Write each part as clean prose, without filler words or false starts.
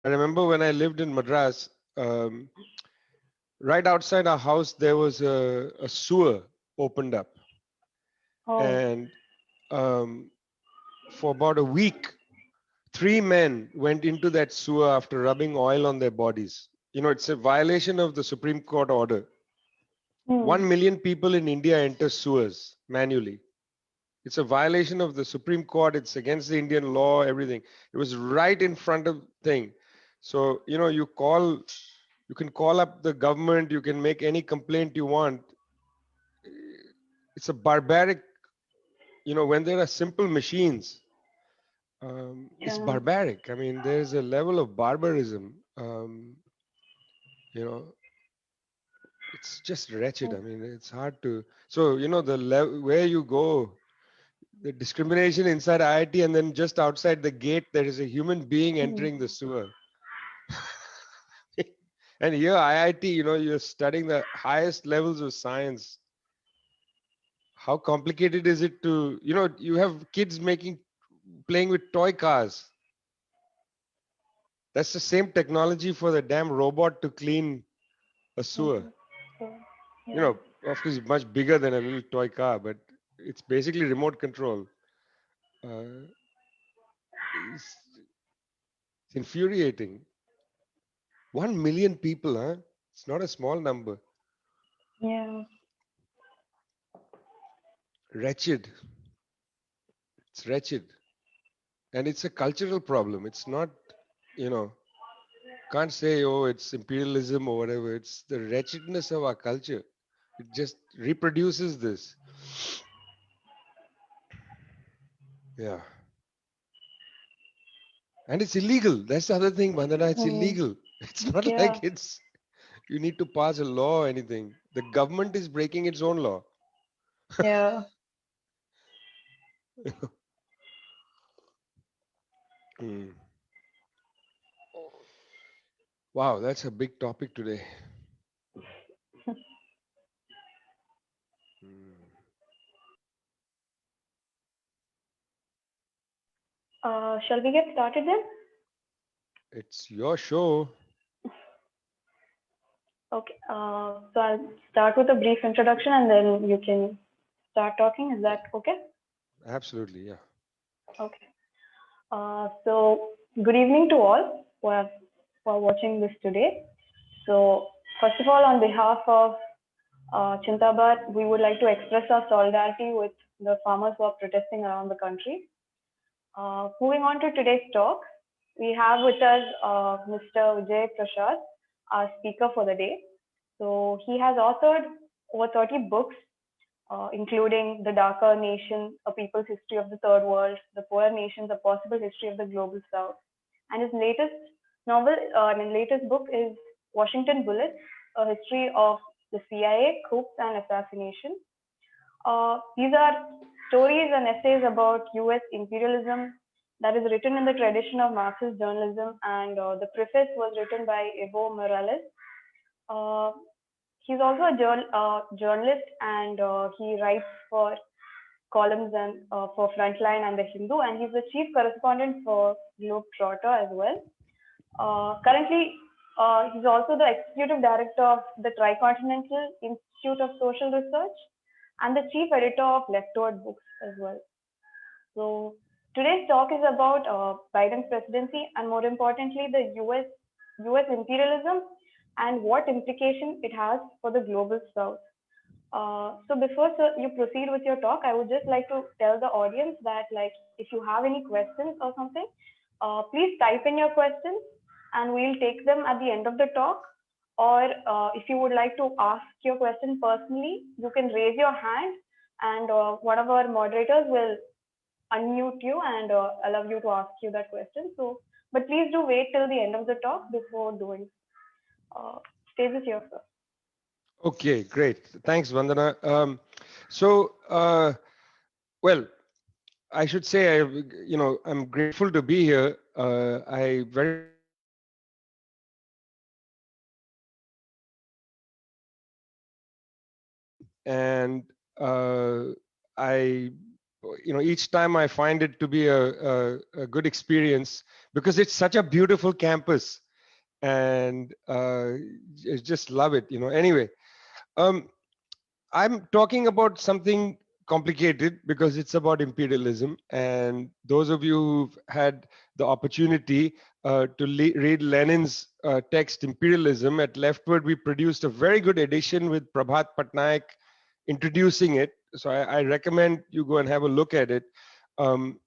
I remember when I lived in Madras, right outside our house, there was a sewer opened up. Oh. And um, for about a week, three men went into that sewer after rubbing oil on their bodies. You know, it's a violation of the Supreme Court order. Hmm. 1 million people in India enter sewers manually. It's a violation of the Supreme Court. It's against the Indian law, everything. It was right in front of thing. So, you know, you can call up the government, you can make any complaint you want. It's a barbaric, you know, when there are simple machines, it's Yeah. barbaric. I mean, there's a level of barbarism, you know, it's just wretched. I mean, it's hard to, so, you know, where you go, the discrimination inside IIT, and then just outside the gate, there is a human being Hmm. entering the sewer. And here, IIT, you know, you're studying the highest levels of science. How complicated is it to, you know, you have kids playing with toy cars. That's the same technology for the damn robot to clean a sewer. Hmm. So, You yeah. know, of course, it's much bigger than a little toy car, but it's basically remote control. Uh, it's, it's infuriating. 1 million people, huh? It's not a small number. Yeah. Wretched. It's wretched. And it's a cultural problem. It's not, you know, can't say, oh, it's imperialism or whatever. It's the wretchedness of our culture. It just reproduces this. Yeah. And it's illegal. That's the other thing, Vandana. It's Hmm. illegal. It's not Yeah. like you need to pass a law or anything. The government is breaking its own law. Yeah. Hmm. Wow, that's a big topic today. Hmm. Shall we get started then? It's your show. Okay. So I'll start with a brief introduction and then you can start talking. Is that okay? Absolutely, yeah. Okay. So good evening to all who are watching this today. So first of all, on behalf of Chintabad, we would like to express our solidarity with the farmers who are protesting around the country. Moving on to today's talk, we have with us Mr. Vijay Prashad, our speaker for the day. So he has authored over 30 books, including The Darker Nation, A People's History of the Third World, The Poor Nations, A Possible History of the Global South. And his latest book is Washington Bullets, A History of the CIA, Coups and Assassination. These are stories and essays about US imperialism that is written in the tradition of Marxist journalism, and the preface was written by Evo Morales. Uh, he's also a journalist, and he writes for columns and for Frontline and The Hindu, and he's the chief correspondent for Globetrotter as well. Currently, he's also the executive director of the Tricontinental Institute of Social Research and the chief editor of Leftist Books as well. So today's talk is about Biden's presidency and more importantly the US imperialism and what implication it has for the global south. So before sir, you proceed with your talk, I would just like to tell the audience that like if you have any questions or something, please type in your questions and we'll take them at the end of the talk. Or if you would like to ask your question personally, you can raise your hand and one of our moderators will unmute you and allow you to ask you that question. So, but please do wait till the end of the talk before doing. Uh, Stage is yours, sir. Okay, great. Thanks, Vandana. So, well, I should say, you know, I'm grateful to be here. I very much appreciate the opportunity and I, you know, each time I find it to be a good experience because it's such a beautiful campus, and I just love it. Anyway, um, I'm talking about something complicated because it's about imperialism. And those of you who've had the opportunity to read Lenin's text, Imperialism, at Leftward, we produced a very good edition with Prabhat Patnaik introducing it. So I recommend you go and have a look at it. I'm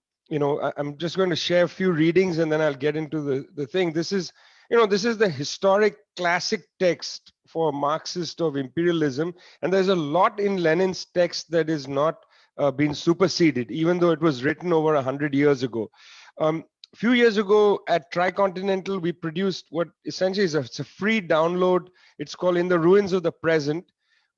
just going to share a few readings and then I'll get into the thing. This is the historic classic text for Marxist of imperialism, and there's a lot in Lenin's text that is not been superseded, even though it was written over 100 years ago. A few years ago at Tricontinental, we produced what essentially is it's a free download. It's called In the Ruins of the Present,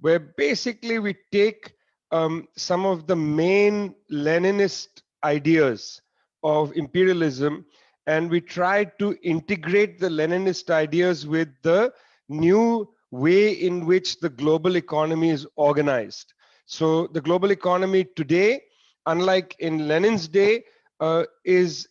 where basically we take some of the main Leninist ideas of imperialism and we try to integrate the Leninist ideas with the new way in which the global economy is organized. So the global economy today, unlike in Lenin's day, is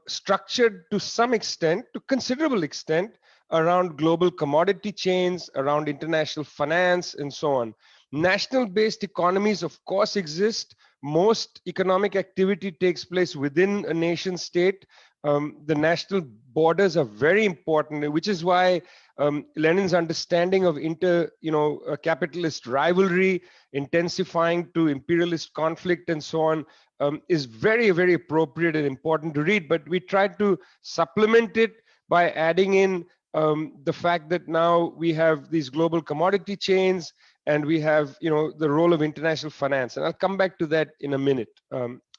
structured to some extent, to considerable extent, around global commodity chains, around international finance, and so on. National-based economies, of course, exist. Most economic activity takes place within a nation state. The national borders are very important, which is why Lenin's understanding of capitalist rivalry, intensifying to imperialist conflict, and so on, is very, very appropriate and important to read. But we tried to supplement it by adding in the fact that now we have these global commodity chains and we have the role of international finance, and I'll come back to that in a minute.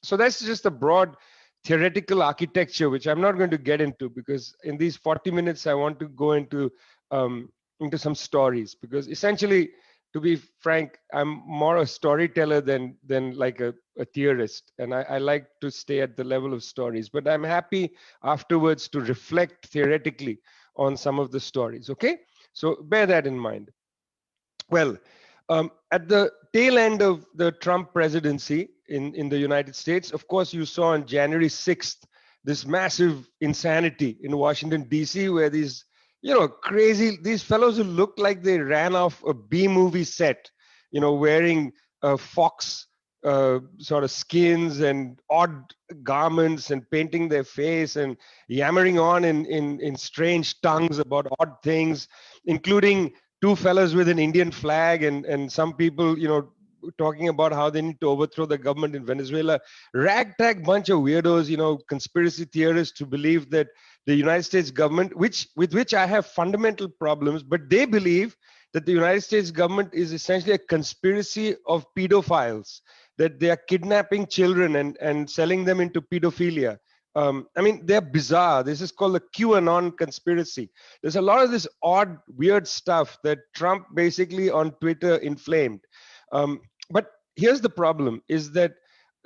So that's just a broad theoretical architecture, which I'm not going to get into, because in these 40 minutes I want to go into some stories, because essentially, to be frank, I'm more a storyteller than like a theorist, and I like to stay at the level of stories, but I'm happy afterwards to reflect theoretically on some of the stories. Okay, so bear that in mind. Well, at the tail end of the Trump presidency in the United States, of course, you saw on January 6th this massive insanity in Washington, D.C., where these these fellows who looked like they ran off a B movie set, wearing fox sort of skins and odd garments and painting their face and yammering on in strange tongues about odd things, including two fellas with an Indian flag and some people, talking about how they need to overthrow the government in Venezuela. Ragtag bunch of weirdos, conspiracy theorists who believe that the United States government, with which I have fundamental problems, but they believe that the United States government is essentially a conspiracy of pedophiles, that they are kidnapping children and selling them into pedophilia. They're bizarre. This is called the QAnon conspiracy. There's a lot of this odd, weird stuff that Trump basically on Twitter inflamed. But here's the problem, is that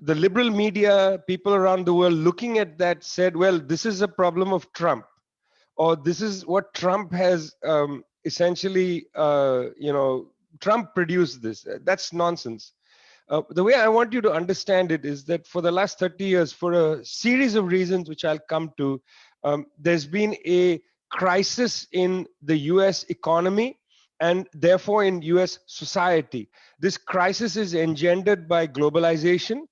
the liberal media, people around the world looking at that said, well, this is a problem of Trump, or this is what Trump has essentially, Trump produced this. That's nonsense. The way I want you to understand it is that for the last 30 years, for a series of reasons which I'll come to, there's been a crisis in the US economy and therefore in US society. This crisis is engendered by globalization,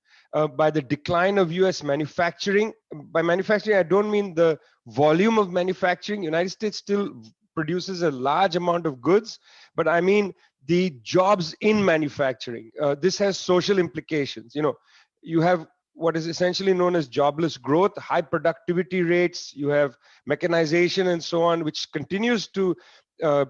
by the decline of US manufacturing. By manufacturing, I don't mean the volume of manufacturing. United States still produces a large amount of goods, but I mean the jobs in manufacturing. This has social implications. You have what is essentially known as jobless growth, high productivity rates, you have mechanization and so on, which continues to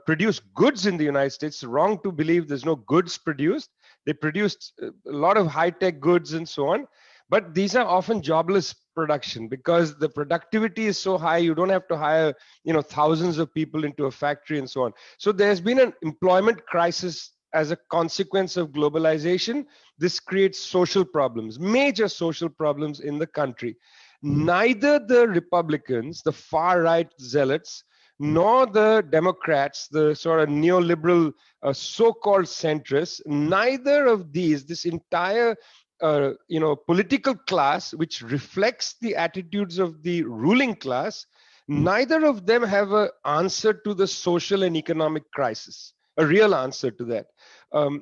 produce goods in the United States. It's wrong to believe there's no goods produced. They produced a lot of high-tech goods and so on, but these are often jobless production because the productivity is so high, you don't have to hire thousands of people into a factory and so on. So there's been an employment crisis as a consequence of globalization. This creates social problems, major social problems in the country. Neither the Republicans, the far right zealots, nor the Democrats, the sort of neoliberal so-called centrists, neither of these, this entire political class which reflects the attitudes of the ruling class, neither of them have an answer to the social and economic crisis, a real answer to that.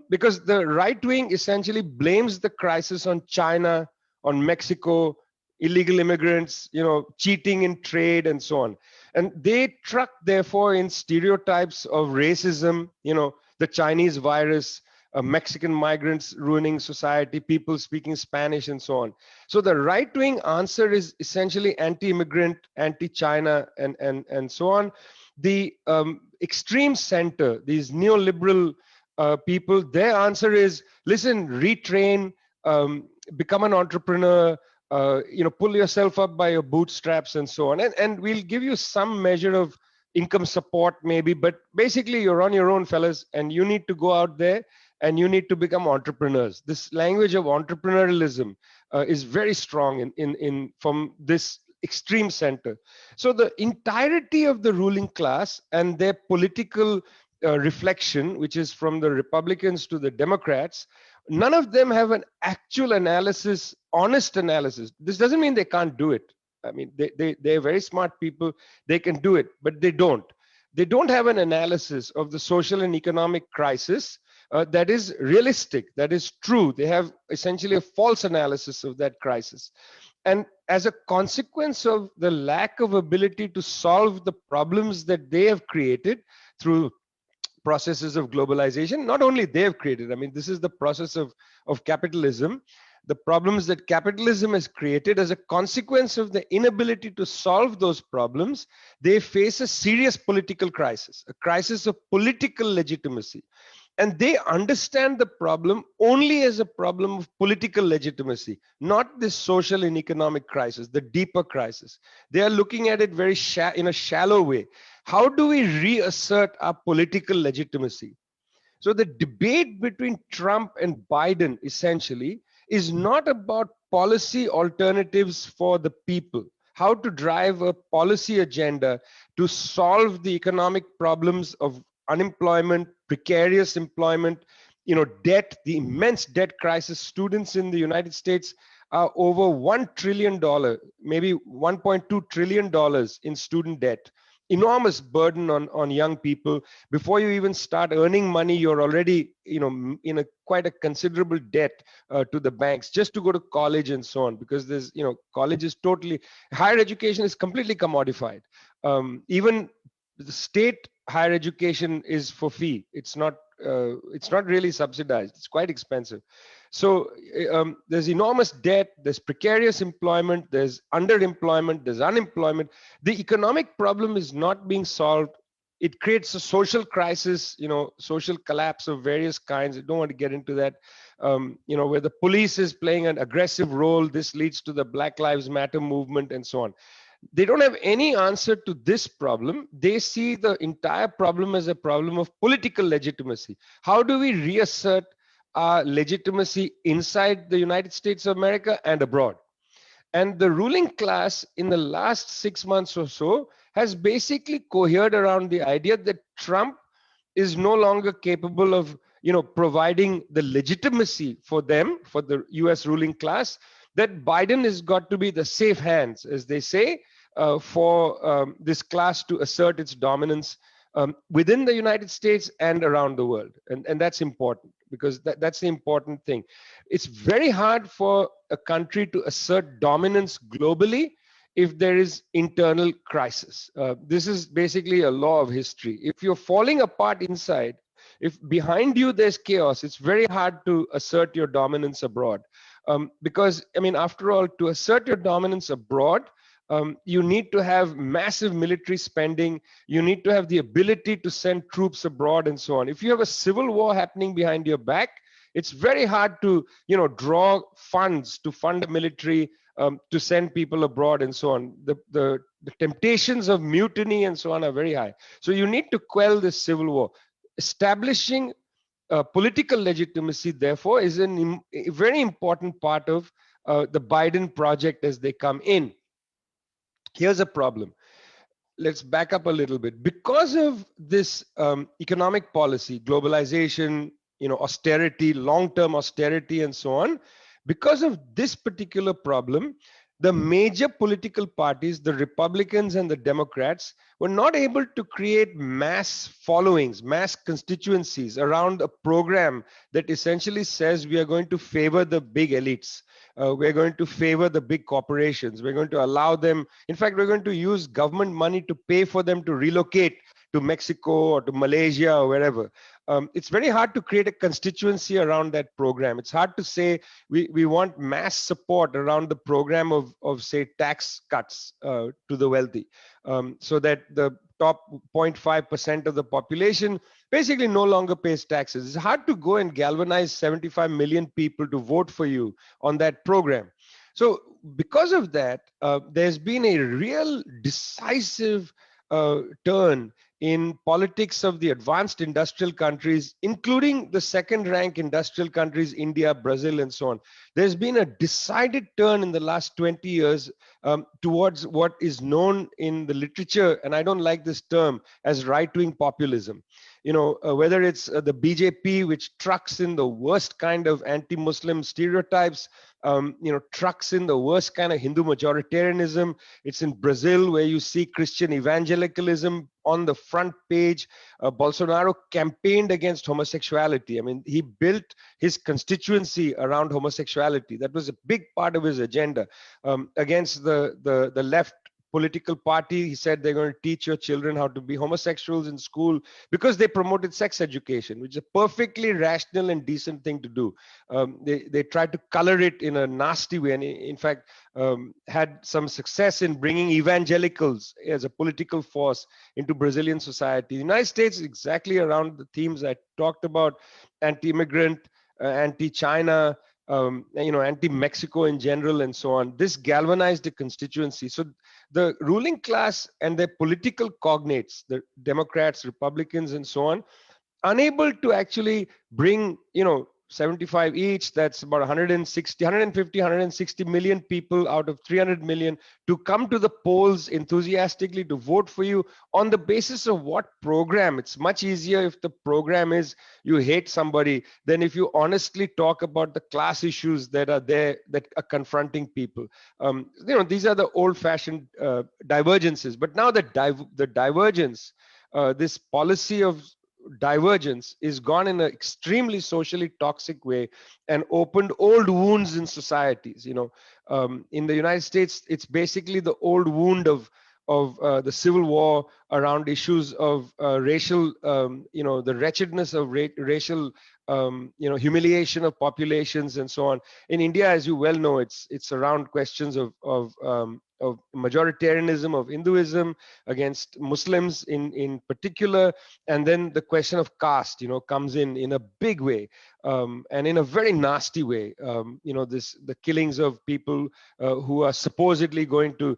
Because the right wing essentially blames the crisis on China, on Mexico, illegal immigrants, cheating in trade and so on. And they truck, therefore, in stereotypes of racism, the Chinese virus, Mexican migrants ruining society, people speaking Spanish, and so on. So the right-wing answer is essentially anti-immigrant, anti-China, and so on. The extreme center, these neoliberal people, their answer is, listen, retrain, become an entrepreneur, pull yourself up by your bootstraps and so on. And we'll give you some measure of income support maybe, but basically you're on your own, fellas, and you need to go out there and you need to become entrepreneurs. This language of entrepreneurialism is very strong in from this extreme center. So the entirety of the ruling class and their political reflection, which is from the Republicans to the Democrats, none of them have an actual analysis, honest analysis. This doesn't mean they can't do it. I mean, they're very smart people. They can do it, but they don't. They don't have an analysis of the social and economic crisis that is realistic, that is true. They have essentially a false analysis of that crisis. And as a consequence of the lack of ability to solve the problems that they have created through processes of globalization, not only they have created, I mean, this is the process of capitalism, the problems that capitalism has created, as a consequence of the inability to solve those problems, they face a serious political crisis, a crisis of political legitimacy. And they understand the problem only as a problem of political legitimacy, not this social and economic crisis, the deeper crisis. They are looking at it very in a shallow way. How do we reassert our political legitimacy? So the debate between Trump and Biden essentially is not about policy alternatives for the people, how to drive a policy agenda to solve the economic problems of unemployment, precarious employment, debt, the immense debt crisis. Students in the United States are over $1 trillion, maybe $1.2 trillion in student debt. Enormous burden on young people. Before you even start earning money, you're already, in a quite a considerable debt to the banks just to go to college and so on, because there's, college is totally, higher education is completely commodified. Even the state higher education is for fee. It's not really subsidized. It's quite expensive. So there's enormous debt, there's precarious employment, there's underemployment, there's unemployment. The economic problem is not being solved. It creates a social crisis, social collapse of various kinds. I don't want to get into that. Where the police is playing an aggressive role. This leads to the Black Lives Matter movement and so on. They don't have any answer to this problem. They see the entire problem as a problem of political legitimacy. How do we reassert our legitimacy inside the United States of America and abroad? And the ruling class in the last 6 months or so has basically cohered around the idea that Trump is no longer capable of, providing the legitimacy for them, for the US ruling class, that Biden has got to be the safe hands, as they say, for this class to assert its dominance within the United States and around the world. And that's important, because that's the important thing. It's very hard for a country to assert dominance globally if there is internal crisis. This is basically a law of history. If you're falling apart inside, if behind you there's chaos, it's very hard to assert your dominance abroad. Because, I mean, after all, to assert your dominance abroad, you need to have massive military spending. You need to have the ability to send troops abroad and so on. If you have a civil war happening behind your back, it's very hard to, draw funds to fund a military, to send people abroad and so on. The temptations of mutiny and so on are very high. So you need to quell this civil war. Establishing political legitimacy, therefore, is a very important part of the Biden project as they come in. Here's a problem. Let's back up a little bit. Because of this economic policy, globalization, austerity, long-term austerity, and so on, Because of this particular problem, the major political parties, the Republicans and the Democrats, were not able to create mass followings, mass constituencies around a program that essentially says we are going to favor the big elites. We're going to favor the big corporations. We're going to allow them, in fact, we're going to use government money to pay for them to relocate to Mexico or to Malaysia or wherever. It's very hard to create a constituency around that program. It's hard to say we want mass support around the program of say, tax cuts to the wealthy, so that the top 0.5% of the population basically no longer pays taxes. It's hard to go and galvanize 75 million people to vote for you on that program. So because of that, there's been a real decisive turn in politics of the advanced industrial countries, including the second rank industrial countries, India, Brazil, and so on. There's been a decided turn in the last 20 years towards what is known in the literature, and I don't like this term, as right-wing populism. Whether it's the BJP, which trucks in the worst kind of anti-Muslim stereotypes, trucks in the worst kind of Hindu majoritarianism. It's in Brazil where you see Christian evangelicalism on the front page. Bolsonaro campaigned against homosexuality. I mean, he built his constituency around homosexuality. That was a big part of his agenda. Against the left political party, he said they're going to teach your children how to be homosexuals in school because they promoted sex education, which is a perfectly rational and decent thing to do. They tried to color it in a nasty way, and in fact had some success in bringing evangelicals as a political force into Brazilian society. The United States is exactly around the themes I talked about: anti-immigrant, anti-China, anti-Mexico in general, and so on. This galvanized the constituency. So the ruling class and their political cognates, the Democrats, Republicans, and so on, unable to actually bring, 75 each, that's about 150, 160 million people out of 300 million to come to the polls enthusiastically to vote for you on the basis of what program. It's much easier if the program is you hate somebody than if you honestly talk about the class issues that are there, that are confronting people. These are the old-fashioned divergences. But now the divergence, this policy of divergence is gone in an extremely socially toxic way and opened old wounds in societies. In the United States, it's basically the old wound of the Civil War around issues of racial, the wretchedness of racial, humiliation of populations and so on. In India, as you well know, it's around questions of majoritarianism of Hinduism against Muslims in particular, and then the question of caste, comes in a big way, and in a very nasty way. The killings of people who are supposedly going to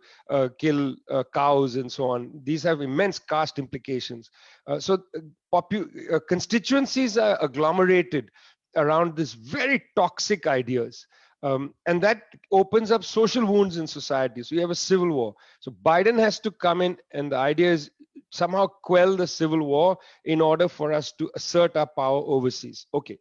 kill cows and so on. These have immense caste implications. Constituencies are agglomerated around this very toxic ideas. And that opens up social wounds in society. So you have a civil war. So Biden has to come in, and the idea is somehow quell the civil war in order for us to assert our power overseas. Okay.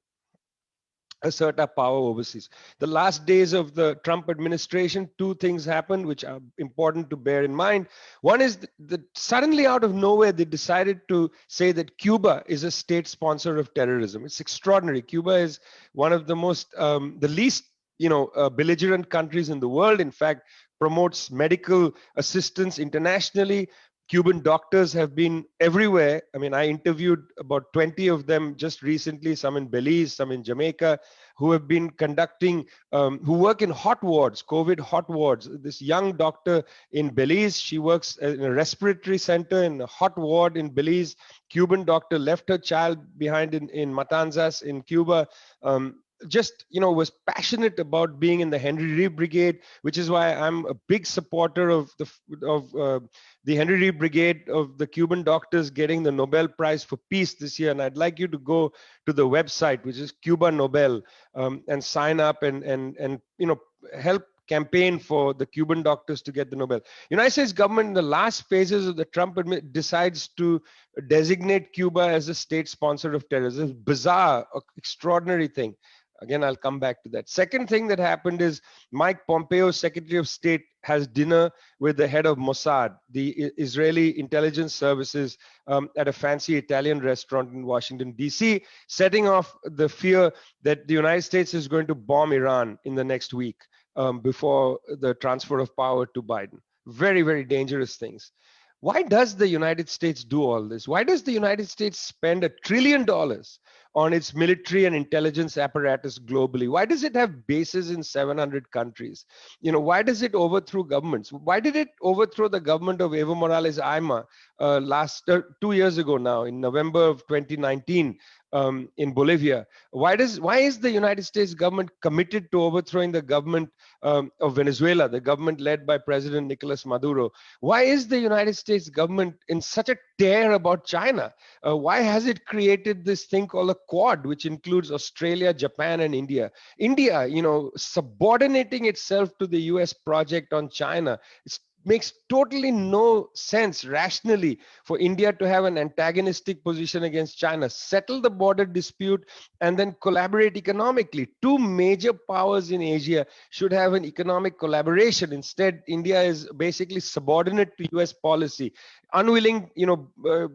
Assert our power overseas. The last days of the Trump administration, two things happened which are important to bear in mind. One is that suddenly out of nowhere, they decided to say that Cuba is a state sponsor of terrorism. It's extraordinary. Cuba is one of the most, the least, belligerent countries in the world. In fact, promotes medical assistance internationally. Cuban doctors have been everywhere. I mean, I interviewed about 20 of them just recently, some in Belize, some in Jamaica, who have been conducting, who work in hot wards, COVID hot wards. This young doctor in Belize, she works in a respiratory center in a hot ward in Belize. Cuban doctor left her child behind in Matanzas in Cuba. Was passionate about being in the Henry Reeve Brigade, which is why I'm a big supporter of the Henry Reeve Brigade, of the Cuban doctors getting the Nobel Prize for Peace this year. And I'd like you to go to the website, which is Cuba Nobel, and sign up and help campaign for the Cuban doctors to get the Nobel. United States government in the last phases of the Trump administration decides to designate Cuba as a state sponsor of terrorism. It's bizarre, extraordinary thing. Again, I'll come back to that. Second thing that happened is Mike Pompeo, Secretary of State, has dinner with the head of Mossad, the Israeli intelligence services, at a fancy Italian restaurant in Washington, D.C., setting off the fear that the United States is going to bomb Iran in the next week, before the transfer of power to Biden. Very, very dangerous things. Why does the United States do all this? Why does the United States spend $1 trillion on its military and intelligence apparatus globally? Why does it have bases in 700 countries? Why does it overthrow governments? Why did it overthrow the government of Evo Morales Aima last 2 years ago now, in November of 2019, in Bolivia? Why is the United States government committed to overthrowing the government of Venezuela, the government led by President Nicolas Maduro? Why is the United States government in such a tear about China? Why has it created this thing called a Quad, which includes Australia, Japan, and India? India, subordinating itself to the US project on China. It makes totally no sense rationally for India to have an antagonistic position against China, settle the border dispute, and then collaborate economically. Two major powers in Asia should have an economic collaboration. Instead, India is basically subordinate to US policy, unwilling,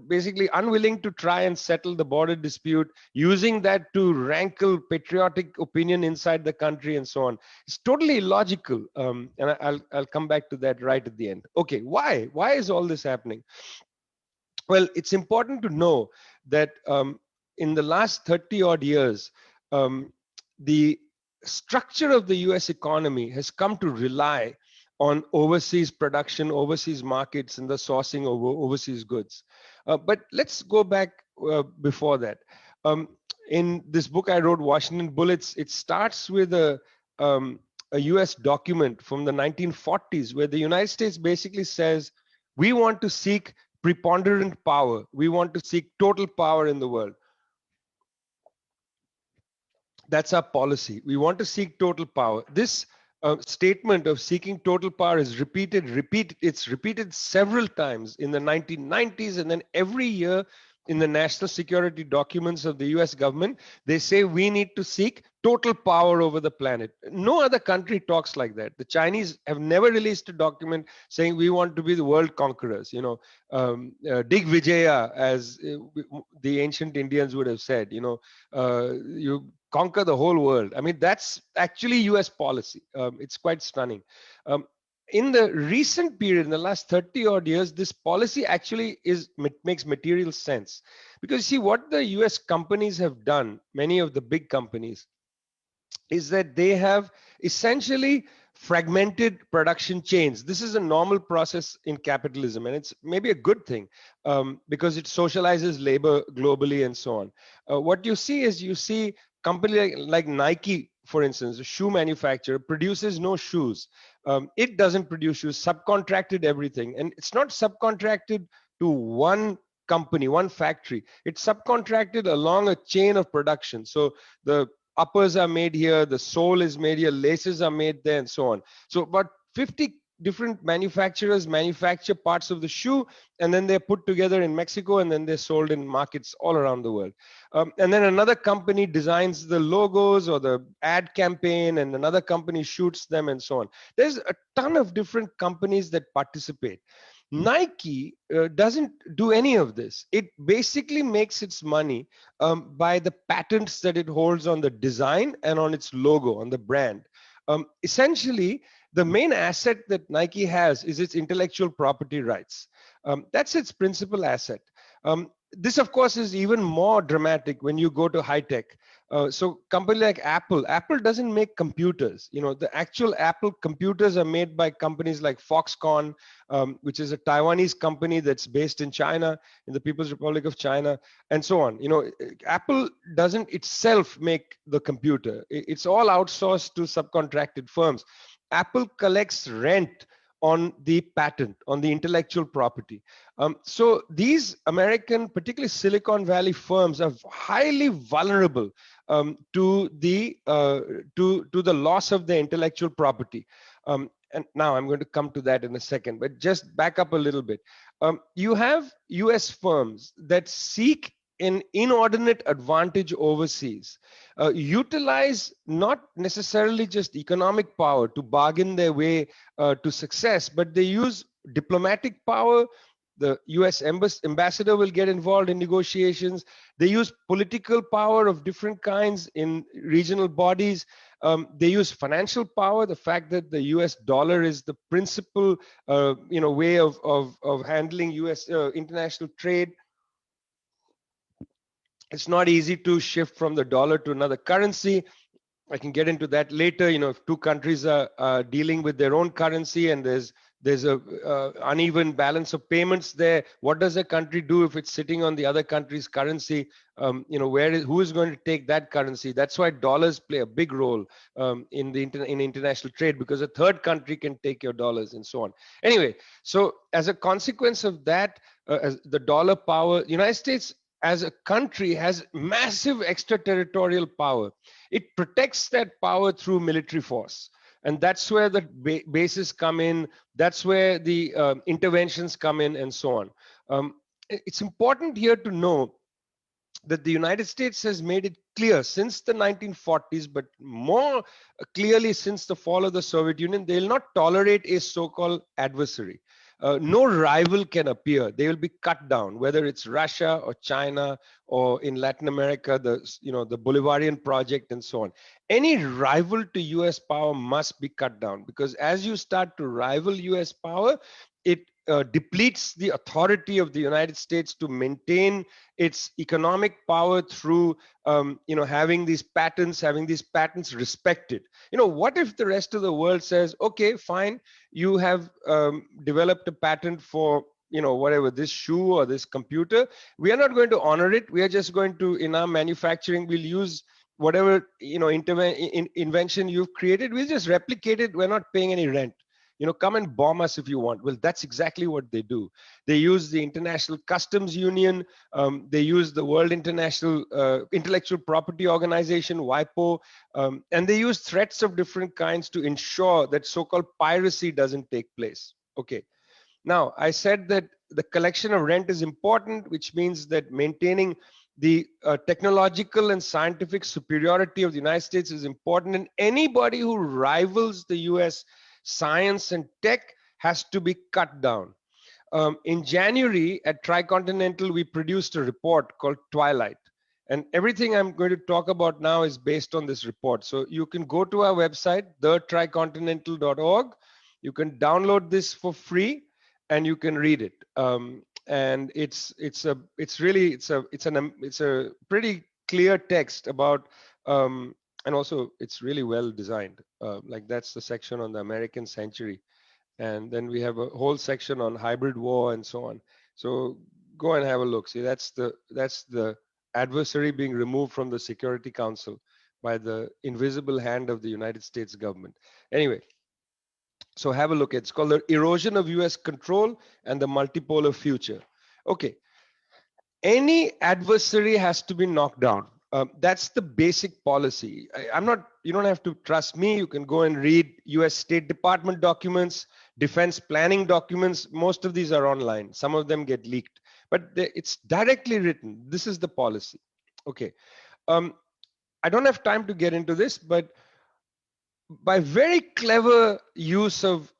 basically unwilling to try and settle the border dispute, using that to rankle patriotic opinion inside the country and so on. It's totally illogical. And I'll come back to that right at the end. Okay, why? Why is all this happening? Well, it's important to know that in the last 30 odd years, the structure of the US economy has come to rely on overseas production, overseas markets, and the sourcing of overseas goods. But let's go back before that. In this book I wrote, Washington Bullets, it starts with a US document from the 1940s where the United States basically says, we want to seek preponderant power. We want to seek total power in the world. That's our policy. We want to seek total power. This statement of seeking total power is it's repeated several times in the 1990s, and then every year in the national security documents of the US government, they say we need to seek total power over the planet. No other country talks like that. The Chinese have never released a document saying we want to be the world conquerors. Dig Vijaya, as the ancient Indians would have said. You conquer the whole world. I mean, that's actually US policy. It's quite stunning. In the recent period, in the last 30 odd years, this policy actually makes material sense. Because see, what the US companies have done, many of the big companies, is that they have essentially fragmented production chains. This is a normal process in capitalism, and it's maybe a good thing because it socializes labor globally and so on. What you see is company like Nike, for instance, a shoe manufacturer, produces no shoes. It doesn't produce shoes, subcontracted everything. And it's not subcontracted to one company, one factory. It's subcontracted along a chain of production. So the uppers are made here, the sole is made here, laces are made there, and so on. So about 50 different manufacturers manufacture parts of the shoe, and then they're put together in Mexico, and then they're sold in markets all around the world. And then another company designs the logos or the ad campaign, and another company shoots them, and so on. There's a ton of different companies that participate. Nike doesn't do any of this. It basically makes its money by the patents that it holds on the design and on its logo, on the brand. Essentially, the main asset that Nike has is its intellectual property rights. That's its principal asset. This, of course, is even more dramatic when you go to high tech. So company like Apple doesn't make computers. The actual Apple computers are made by companies like Foxconn, which is a Taiwanese company that's based in China, in the People's Republic of China, and so on. Apple doesn't itself make the computer. It's all outsourced to subcontracted firms. Apple collects rent on the patent, on the intellectual property. So these American, particularly Silicon Valley firms, are highly vulnerable to the loss of their intellectual property. And now I'm going to come to that in a second, but just back up a little bit. You have US firms that seek an inordinate advantage overseas, utilize not necessarily just economic power to bargain their way to success, but they use diplomatic power. The US ambassador will get involved in negotiations. They use political power of different kinds in regional bodies. They use financial power, the fact that the US dollar is the principal way of handling US international trade. It's not easy to shift from the dollar to another currency. I can get into that later. If two countries are dealing with their own currency and there's a uneven balance of payments there, what does a country do if it's sitting on the other country's currency? Who is going to take that currency? That's why dollars play a big role in international trade, because a third country can take your dollars and so on. Anyway, so as a consequence of that, as the dollar power, United States as a country has massive extraterritorial power. It protects that power through military force. And that's where the bases come in. That's where the interventions come in, and so on. It's important here to know that the United States has made it clear since the 1940s, but more clearly since the fall of the Soviet Union, they will not tolerate a so-called adversary. No rival can appear. They will be cut down, whether it's Russia or China or in Latin America, the Bolivarian project and so on. Any rival to US power must be cut down, because as you start to rival US power, it depletes the authority of the United States to maintain its economic power through having these patents respected. What if the rest of the world says, okay, fine, you have developed a patent for whatever, this shoe or this computer, we are not going to honor it. We are just going to, in our manufacturing, we'll use whatever invention you've created, we'll just replicate it. We're not paying any rent. Come and bomb us if you want. Well, that's exactly what they do. They use the International Customs Union. They use the World International Intellectual Property Organization, WIPO, and they use threats of different kinds to ensure that so-called piracy doesn't take place. Okay. Now, I said that the collection of rent is important, which means that maintaining the technological and scientific superiority of the United States is important, and anybody who rivals the US science and tech has to be cut down. In January at Tricontinental, we produced a report called Twilight. And everything I'm going to talk about now is based on this report. So you can go to our website, thetricontinental.org. You can download this for free and you can read it. And it's a pretty clear text about and also it's really well designed. Like that's the section on the American century. And then we have a whole section on hybrid war and so on. So go and have a look. See, that's the adversary being removed from the Security Council by the invisible hand of the United States government. Anyway, so have a look. It's called The Erosion of US Control and the Multipolar Future. Okay. Any adversary has to be knocked down. That's the basic policy. You don't have to trust me. You can go and read US State Department documents, defense planning documents. Most of these are online. Some of them get leaked, but it's directly written. This is the policy. Okay. I don't have time to get into this, but by very clever use of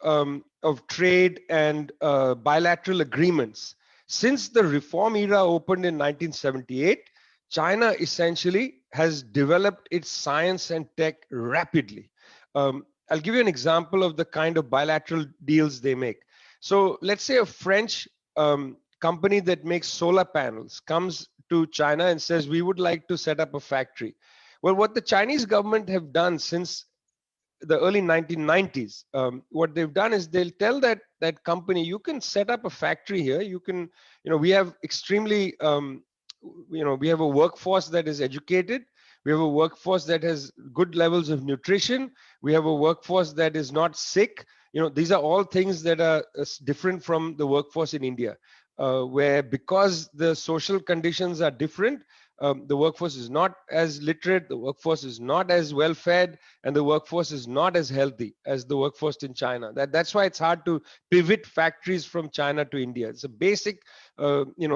trade and bilateral agreements, since the reform era opened in 1978, China essentially has developed its science and tech rapidly. I'll give you an example of the kind of bilateral deals they make. So let's say a French company that makes solar panels comes to China and says, we would like to set up a factory. Well, what the Chinese government have done since the early 1990s, what they've done is they'll tell that company, you can set up a factory here. You can, we have extremely, we have a workforce that is educated. We have a workforce that has good levels of nutrition. We have a workforce that is not sick. These are all things that are different from the workforce in India, where because the social conditions are different, the workforce is not as literate, the workforce is not as well fed, and the workforce is not as healthy as the workforce in China. That's why it's hard to pivot factories from China to India. It's a basic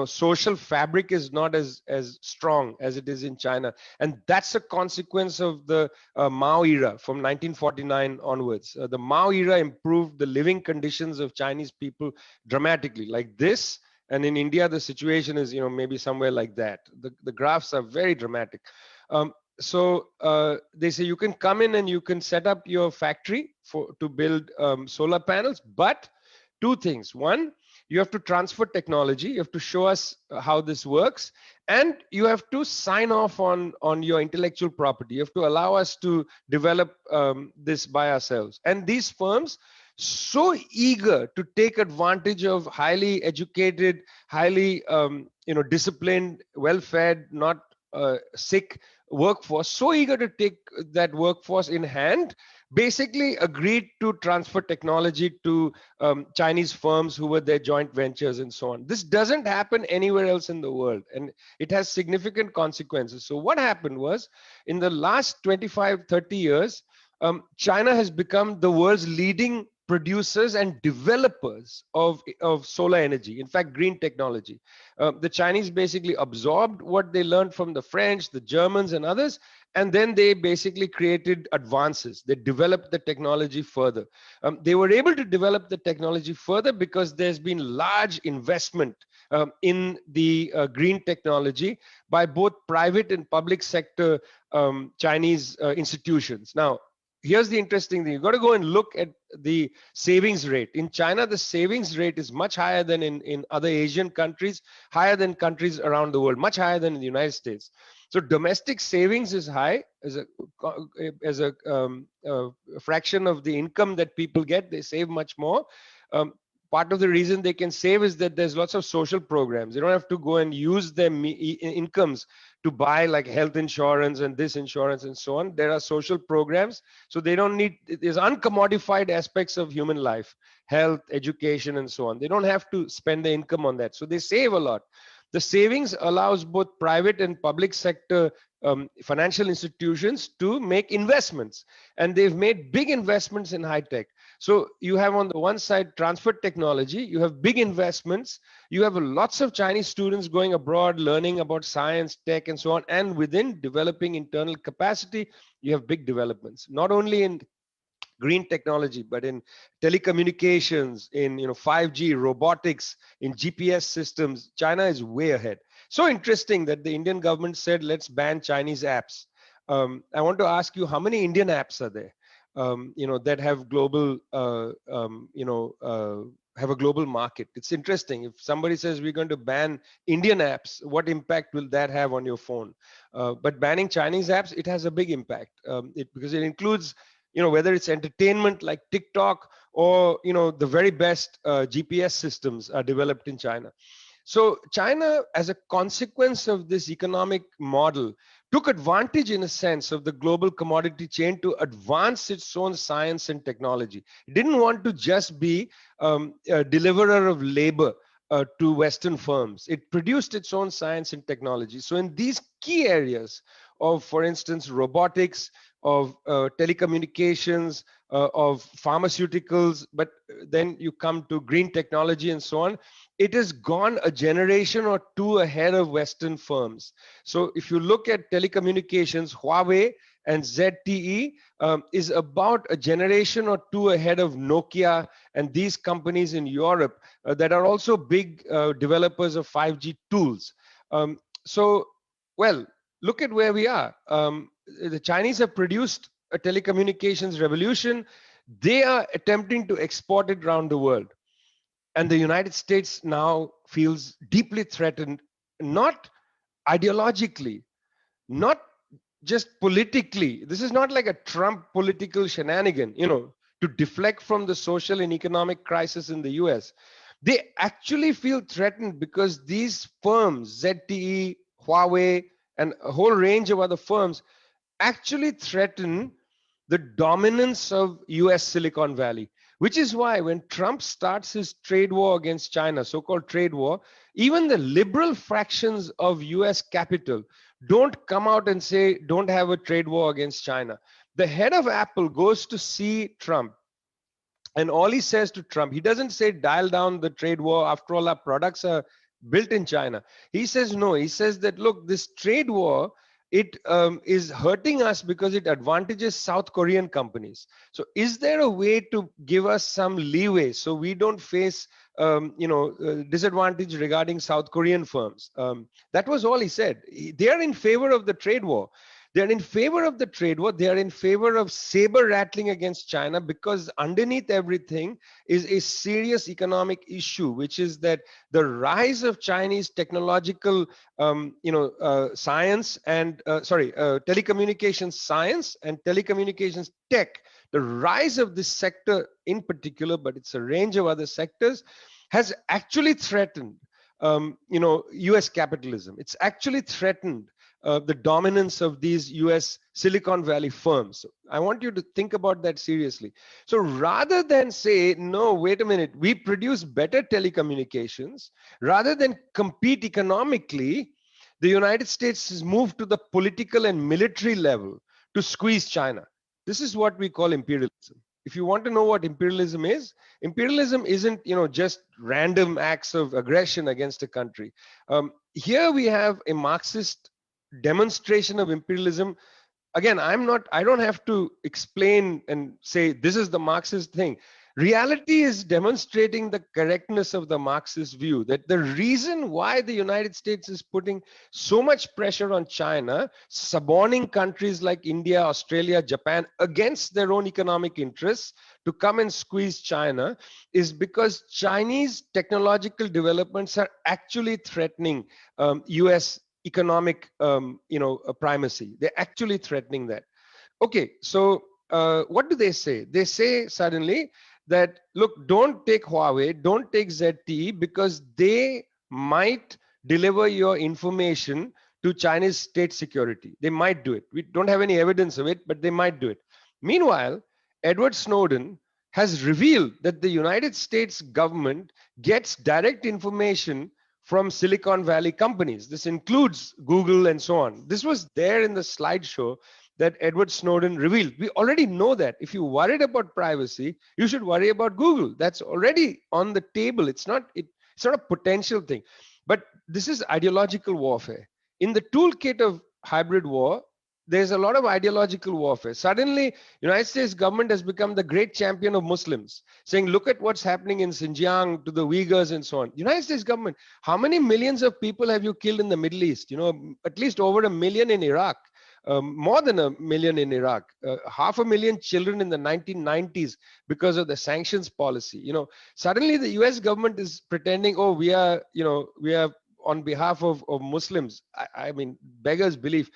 social fabric is not as strong as it is in China, and that's a consequence of the Mao era from 1949 onwards. The Mao era improved the living conditions of Chinese people dramatically, like this. And in India, the situation is, maybe somewhere like that. The graphs are very dramatic. So they say you can come in and you can set up your factory to build solar panels, but two things. One, you have to transfer technology. You have to show us how this works, and you have to sign off on your intellectual property. You have to allow us to develop this by ourselves. And these firms, so eager to take advantage of highly educated, highly disciplined, well-fed, not sick workforce, so eager to take that workforce in hand, basically agreed to transfer technology to Chinese firms who were their joint ventures and so on. This doesn't happen anywhere else in the world, and it has significant consequences. So what happened was, in the last 25, 30 years, China has become the world's leading producers and developers of solar energy, in fact, green technology. The Chinese basically absorbed what they learned from the French, the Germans, and others, and then they basically created advances. They developed the technology further. They were able to develop the technology further because there's been large investment in the green technology by both private and public sector Chinese institutions. Now, here's the interesting thing. You've got to go and look at the savings rate. In China, the savings rate is much higher than in other Asian countries, higher than countries around the world, much higher than in the United States. So domestic savings is high as a fraction of the income that people get. They save much more. Part of the reason they can save is that there's lots of social programs. They don't have to go and use their incomes to buy like health insurance and this insurance and so on. There are social programs, so they don't need, there's uncommodified aspects of human life, health, education, and so on. They don't have to spend their income on that, so they save a lot. The savings allows both private and public sector financial institutions to make investments, and they've made big investments in high tech. So you have on the one side transfer technology, you have big investments, you have lots of Chinese students going abroad, learning about science, tech, and so on, and within developing internal capacity, you have big developments, not only in green technology, but in telecommunications, in 5G, robotics, in GPS systems. China is way ahead. So interesting that the Indian government said, let's ban Chinese apps. I want to ask you, how many Indian apps are there that have global have a global market? It's interesting. If somebody says we're going to ban Indian apps, what impact will that have on your phone? But banning Chinese apps, it has a big impact because it includes whether it's entertainment like TikTok or the very best GPS systems are developed in China. So China, as a consequence of this economic model, took advantage in a sense of the global commodity chain to advance its own science and technology. It didn't want to just be a deliverer of labor to Western firms. It produced its own science and technology. So in these key areas of, for instance, robotics, of telecommunications, of pharmaceuticals, but then you come to green technology and so on, it has gone a generation or two ahead of Western firms. So if you look at telecommunications, Huawei and ZTE is about a generation or two ahead of Nokia and these companies in Europe that are also big developers of 5G tools. Well, look at where we are. The Chinese have produced a telecommunications revolution. They are attempting to export it around the world. And the United States now feels deeply threatened, not ideologically, not just politically. This is not like a Trump political shenanigan, to deflect from the social and economic crisis in the US. They actually feel threatened because these firms, ZTE, Huawei, and a whole range of other firms, actually threaten the dominance of US Silicon Valley, which is why when Trump starts his trade war against China, so-called trade war, even the liberal fractions of US capital don't come out and say, don't have a trade war against China. The head of Apple goes to see Trump, and all he says to Trump, he doesn't say dial down the trade war. After all, our products are built in China. He says no. He says that, look, this trade war, it is hurting us because it advantages South Korean companies. So is there a way to give us some leeway so we don't face disadvantage regarding South Korean firms? That was all he said. They are in favor of the trade war. They're in favor of the trade war. They are in favor of saber rattling against China, because underneath everything is a serious economic issue, which is that the rise of Chinese technological, science and telecommunications science and telecommunications tech, the rise of this sector in particular, but it's a range of other sectors, has actually threatened, U.S. capitalism. It's actually threatened the dominance of these US Silicon Valley firms. So I want you to think about that seriously. So rather than say, no, wait a minute, we produce better telecommunications, rather than compete economically, the United States has moved to the political and military level to squeeze China. This is what we call imperialism. If you want to know what imperialism isn't, just random acts of aggression against a country. Here we have a Marxist demonstration of imperialism. Again, I don't have to explain and say this is the Marxist thing. Reality is demonstrating the correctness of the Marxist view, that the reason why the United States is putting so much pressure on China, suborning countries like India, Australia, Japan against their own economic interests to come and squeeze China, is because Chinese technological developments are actually threatening US economic primacy. They're actually threatening that. Okay, so what do they say? They say suddenly that, look, don't take Huawei, don't take ZTE, because they might deliver your information to Chinese state security. They might do it. We don't have any evidence of it, but they might do it. Meanwhile, Edward Snowden has revealed that the United States government gets direct information from Silicon Valley companies. This includes Google and so on. This was there in the slideshow that Edward Snowden revealed. We already know that. If you're worried about privacy, you should worry about Google. That's already on the table. It's not a potential thing. But this is ideological warfare. In the toolkit of hybrid war, there's a lot of ideological warfare. Suddenly, United States government has become the great champion of Muslims, saying, look at what's happening in Xinjiang to the Uyghurs and so on. United States government, how many millions of people have you killed in the Middle East? At least over 1 million in Iraq. More than 1 million in Iraq, 500,000 children in the 1990s because of the sanctions policy. Suddenly the US government is pretending, oh, we are on behalf of Muslims. I mean, beggars belief.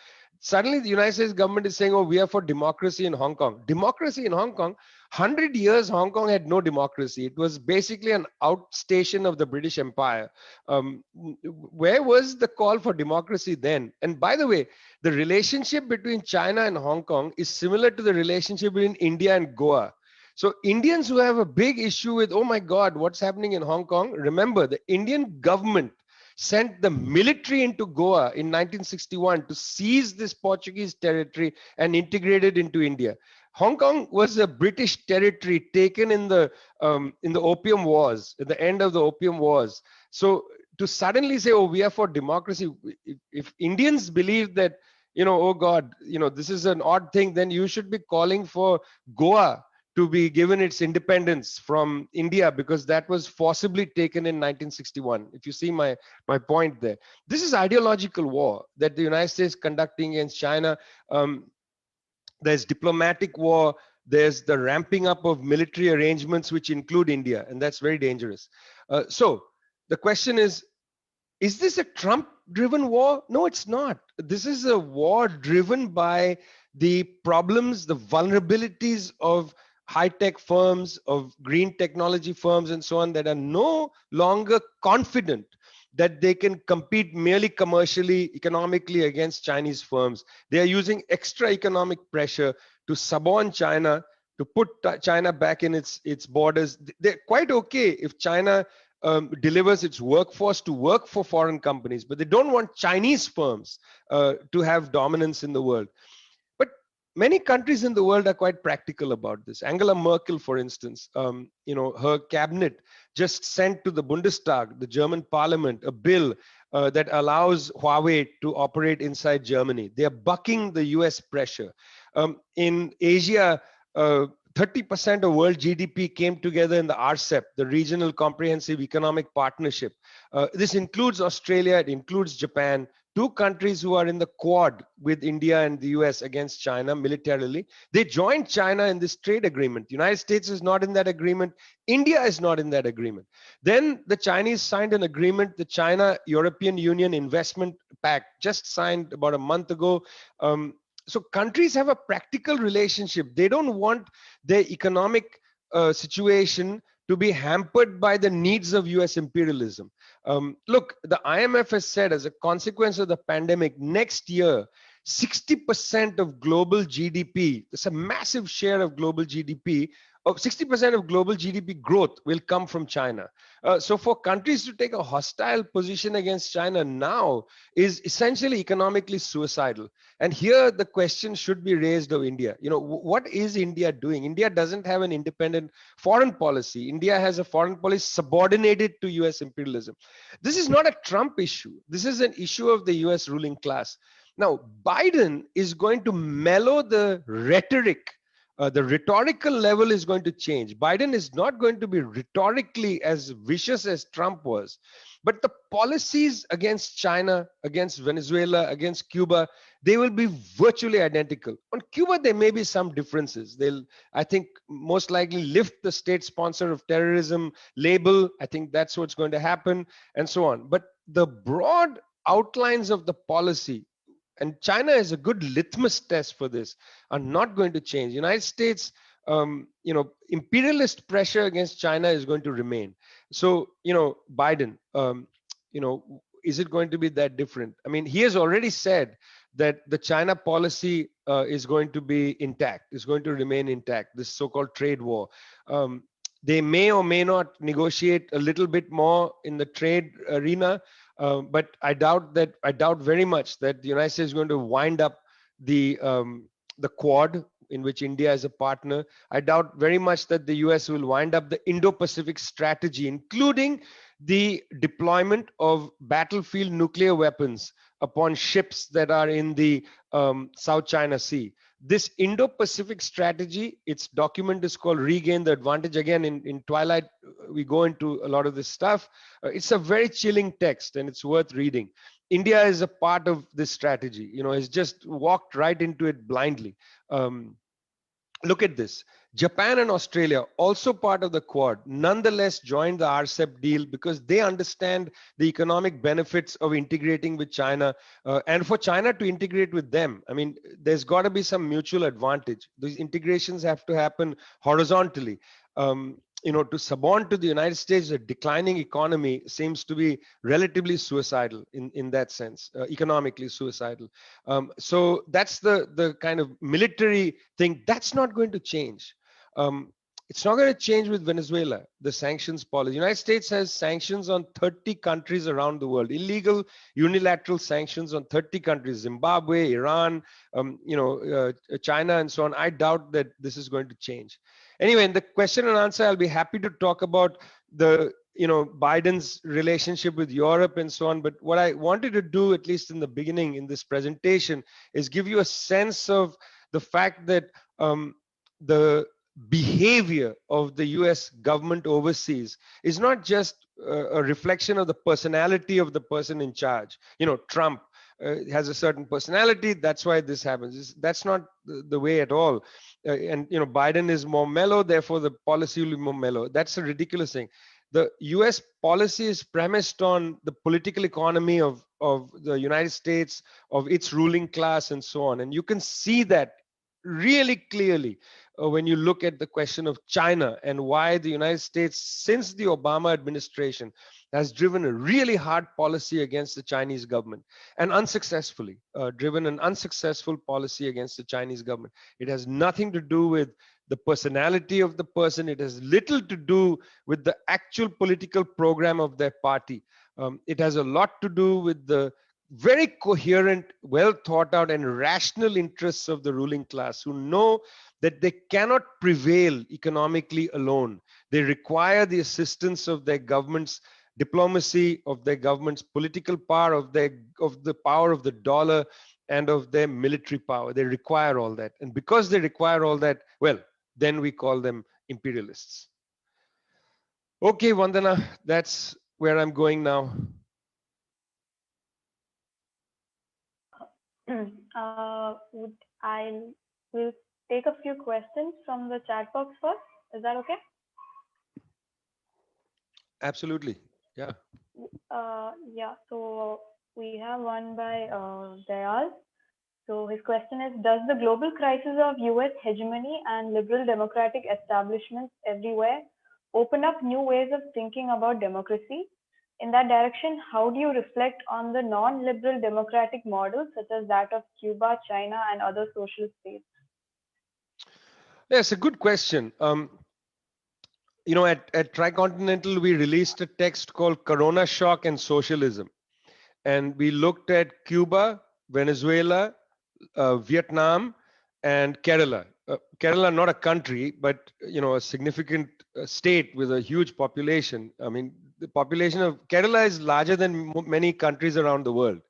Suddenly the United States government is saying, oh, we are for democracy in Hong Kong. Democracy in Hong Kong, 100 years Hong Kong had no democracy. It was basically an outstation of the British Empire. Where was the call for democracy then? And by the way, the relationship between China and Hong Kong is similar to the relationship between India and Goa. So Indians who have a big issue with, oh my God, what's happening in Hong Kong? Remember, the Indian government sent the military into Goa in 1961 to seize this Portuguese territory and integrate it into India. Hong Kong was a British territory taken in the Opium Wars, at the end of the Opium Wars. So to suddenly say, oh, we are for democracy, if Indians believe that, oh God, this is an odd thing, then you should be calling for Goa to be given its independence from India, because that was forcibly taken in 1961. If you see my point there. This is ideological war that the United States conducting against China. There's diplomatic war. There's the ramping up of military arrangements, which include India, and that's very dangerous. So the question is this a Trump-driven war? No, it's not. This is a war driven by the problems, the vulnerabilities of high-tech firms, of green technology firms and so on, that are no longer confident that they can compete merely commercially, economically against Chinese firms. They are using extra economic pressure to suborn China, to put China back in its borders. They're quite okay if China delivers its workforce to work for foreign companies, but they don't want Chinese firms to have dominance in the world. But many countries in the world are quite practical about this. Angela Merkel, for instance, her cabinet just sent to the Bundestag, the German parliament, a bill that allows Huawei to operate inside Germany. They are bucking the US pressure. In Asia, 30% of world GDP came together in the RCEP, the Regional Comprehensive Economic Partnership. This includes Australia, it includes Japan, two countries who are in the quad with India and the US against China militarily. They joined China in this trade agreement. The United States is not in that agreement. India is not in that agreement. Then the Chinese signed an agreement, the China European Union Investment Pact, just signed about a month ago. So countries have a practical relationship. They don't want their economic situation to be hampered by the needs of US imperialism. Look, the IMF has said as a consequence of the pandemic, next year, 60% of global GDP, that's a massive share of global GDP, of 60% of global GDP growth will come from China. So for countries to take a hostile position against China now is essentially economically suicidal. And here the question should be raised of India. What is India doing? India doesn't have an independent foreign policy. India has a foreign policy subordinated to US imperialism. This is not a Trump issue. This is an issue of the US ruling class. Now, Biden is going to mellow the rhetoric. The rhetorical level is going to change. Biden is not going to be rhetorically as vicious as Trump was, but the policies against China, against Venezuela, against Cuba, they will be virtually identical. On Cuba, there may be some differences. They'll, I think, most likely lift the state sponsor of terrorism label. I think that's what's going to happen, and so on. But the broad outlines of the policy, and China is a good litmus test for this, are not going to change. United States, imperialist pressure against China is going to remain. So, Biden, is it going to be that different? I mean, he has already said that the China policy is going to be intact, is going to remain intact, this so-called trade war. They may or may not negotiate a little bit more in the trade arena, but I doubt very much that the United States is going to wind up the Quad, in which India is a partner. I doubt very much that the US will wind up the Indo-Pacific strategy, including the deployment of battlefield nuclear weapons upon ships that are in the South China Sea. This Indo-Pacific strategy, its document is called Regain the Advantage. Again, in Twilight, we go into a lot of this stuff. It's a very chilling text and it's worth reading. India is a part of this strategy, has just walked right into it blindly. Look at this. Japan and Australia, also part of the Quad, nonetheless joined the RCEP deal because they understand the economic benefits of integrating with China, and for China to integrate with them. I mean, there's got to be some mutual advantage. These integrations have to happen horizontally. To suborn to the United States, a declining economy seems to be relatively suicidal in that sense, economically suicidal. So that's the kind of military thing. That's not going to change. It's not going to change with Venezuela, the sanctions policy. The United States has sanctions on 30 countries around the world, illegal unilateral sanctions on 30 countries, Zimbabwe, Iran, China, and so on. I doubt that this is going to change. Anyway, in the question and answer, I'll be happy to talk about Biden's relationship with Europe and so on. But what I wanted to do, at least in the beginning in this presentation, is give you a sense of the fact that the behavior of the US government overseas is not just a reflection of the personality of the person in charge. Trump has a certain personality, that's why this happens. That's not the way at all. And Biden is more mellow, therefore the policy will be more mellow. That's a ridiculous thing. The US policy is premised on the political economy of the United States, of its ruling class, and so on. And you can see that really clearly when you look at the question of China and why the United States, since the Obama administration, has driven a really hard policy against the Chinese government, and unsuccessfully driven an unsuccessful policy against the Chinese government. It has nothing to do with the personality of the person. It has little to do with the actual political program of their party. It has a lot to do with the very coherent, well thought out, and rational interests of the ruling class who know that they cannot prevail economically alone. They require the assistance of their government's diplomacy, of their government's political power, of the power of the dollar, and of their military power. They require all that. And because they require all that, well, then we call them imperialists. Okay, Vandana, that's where I'm going now. Would I will take a few questions from the chat box first. Is that okay? Absolutely. Yeah. Yeah. So we have one by Dayal. So his question is, does the global crisis of US hegemony and liberal democratic establishments everywhere open up new ways of thinking about democracy? In that direction, how do you reflect on the non-liberal democratic models such as that of Cuba, China, and other socialist states? Yes, a good question. At Tricontinental, we released a text called Corona Shock and Socialism. And we looked at Cuba, Venezuela, Vietnam, and Kerala. Kerala, not a country, but a significant state with a huge population. I mean, the population of Kerala is larger than many countries around the world.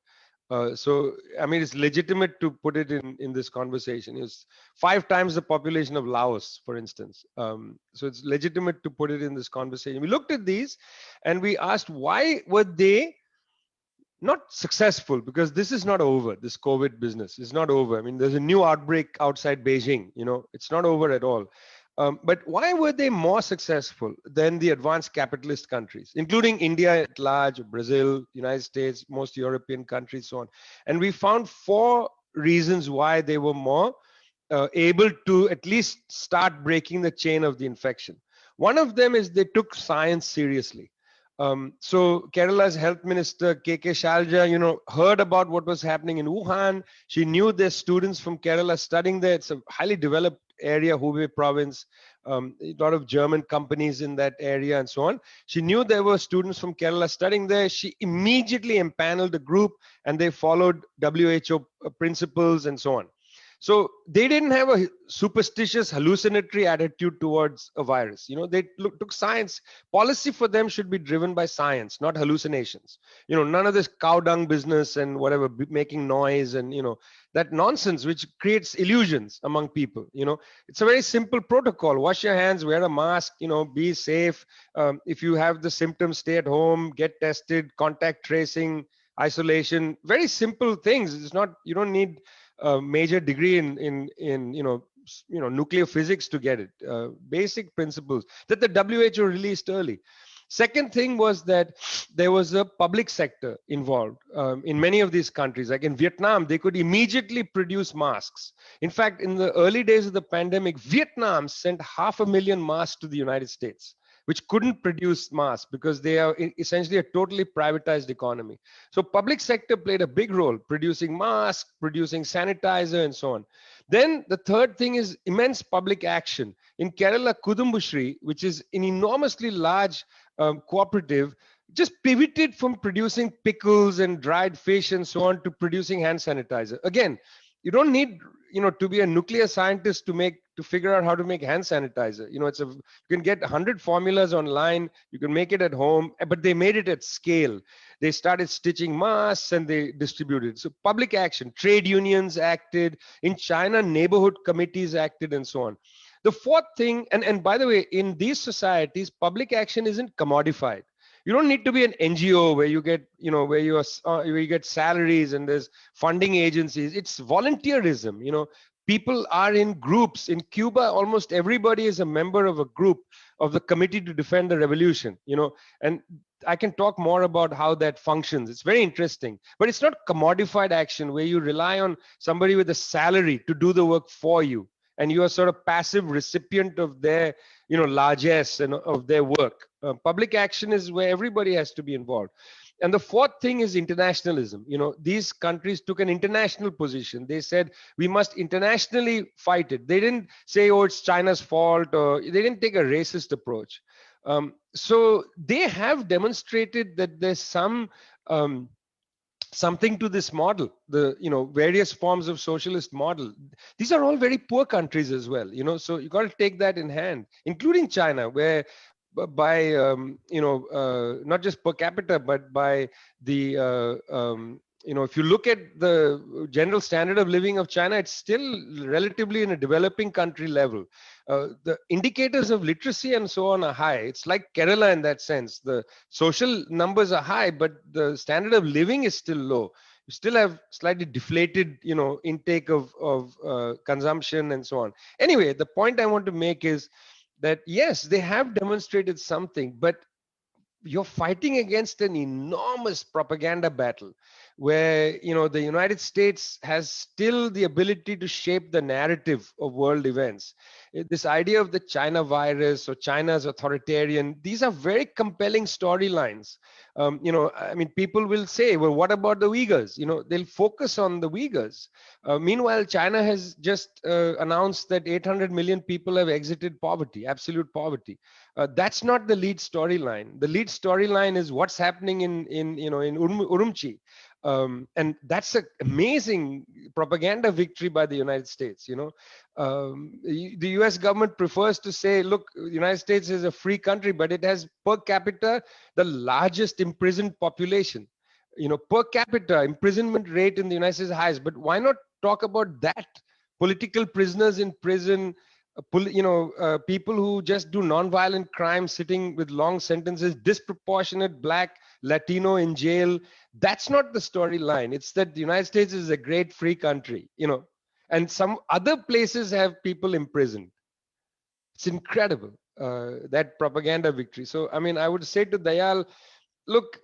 So, I mean, it's legitimate to put it in this conversation. It's 5 times the population of Laos, for instance. So it's legitimate to put it in this conversation. We looked at these and we asked, why were they not successful? Because this is not over. This COVID business is not over. I mean, there's a new outbreak outside Beijing. It's not over at all. But why were they more successful than the advanced capitalist countries, including India at large, Brazil, United States, most European countries, so on? And we found 4 reasons why they were more able to at least start breaking the chain of the infection. One of them is they took science seriously. So Kerala's health minister, K.K. Shalja, heard about what was happening in Wuhan. She knew there's students from Kerala studying there. It's a highly developed area, Hubei province, a lot of German companies in that area and so on. She knew there were students from Kerala studying there. She immediately empaneled a group and they followed WHO principles and so on. So they didn't have a superstitious, hallucinatory attitude towards a virus. They took science. Policy for them should be driven by science, not hallucinations. None of this cow dung business and whatever, making noise and, that nonsense which creates illusions among people. It's a very simple protocol. Wash your hands, wear a mask, be safe. If you have the symptoms, stay at home, get tested, contact tracing, isolation, very simple things. It's not, you don't need a major degree in nuclear physics to get it. Basic principles that the WHO released early. Second thing was that there was a public sector involved in many of these countries. Like in Vietnam, they could immediately produce masks. In fact, in the early days of the pandemic, Vietnam sent 500,000 masks to the United States, which couldn't produce masks because they are essentially a totally privatized economy. So public sector played a big role, producing masks, producing sanitizer, and so on. Then the third thing is immense public action. In Kerala, Kudumbushri, which is an enormously large cooperative, just pivoted from producing pickles and dried fish and so on to producing hand sanitizer. Again, you don't need to be a nuclear scientist to figure out how to make hand sanitizer. You can get 100 formulas online, you can make it at home, but they made it at scale. They started stitching masks and they distributed. So public action, trade unions acted. In China, neighborhood committees acted and so on. The fourth thing, and by the way, in these societies, public action isn't commodified. You don't need to be an NGO where you get, where you get salaries and there's funding agencies. It's volunteerism. People are in groups. In Cuba, almost everybody is a member of a group of the Committee to Defend the Revolution. And I can talk more about how that functions. It's very interesting, but it's not commodified action where you rely on somebody with a salary to do the work for you, and you are sort of passive recipient of their largesse and of their work. Public action is where everybody has to be involved. And the fourth thing is internationalism. These countries took an international position. They said we must internationally fight it. They didn't say, oh, it's China's fault, or they didn't take a racist approach. So they have demonstrated that there's some something to this model, the various forms of socialist model. These are all very poor countries as well, so you got to take that in hand, including China, where by not just per capita, but by the if you look at the general standard of living of China, it's still relatively in a developing country level. The indicators of literacy and so on are high. It's like Kerala in that sense. The social numbers are high, but the standard of living is still low. You still have slightly deflated, intake of consumption and so on. Anyway, the point I want to make is that yes, they have demonstrated something, but you're fighting against an enormous propaganda battle where the United States has still the ability to shape the narrative of world events. This idea of the China virus or China's authoritarian, these are very compelling storylines. I mean, people will say, well, what about the Uyghurs? They'll focus on the Uyghurs. Meanwhile, China has just announced that 800 million people have exited poverty, absolute poverty. That's not the lead storyline. The lead storyline is what's happening in Urumqi. And that's an amazing propaganda victory by the United States. The US government prefers to say, look, the United States is a free country, but it has per capita the largest imprisoned population. Per capita imprisonment rate in the United States is highest. But why not talk about that? Political prisoners in prison, people who just do non-violent crimes sitting with long sentences, disproportionate Black, Latino in jail. That's not the storyline. It's that the United States is a great free country, and some other places have people imprisoned. It's incredible, that propaganda victory. So, I mean, I would say to Dayal, look,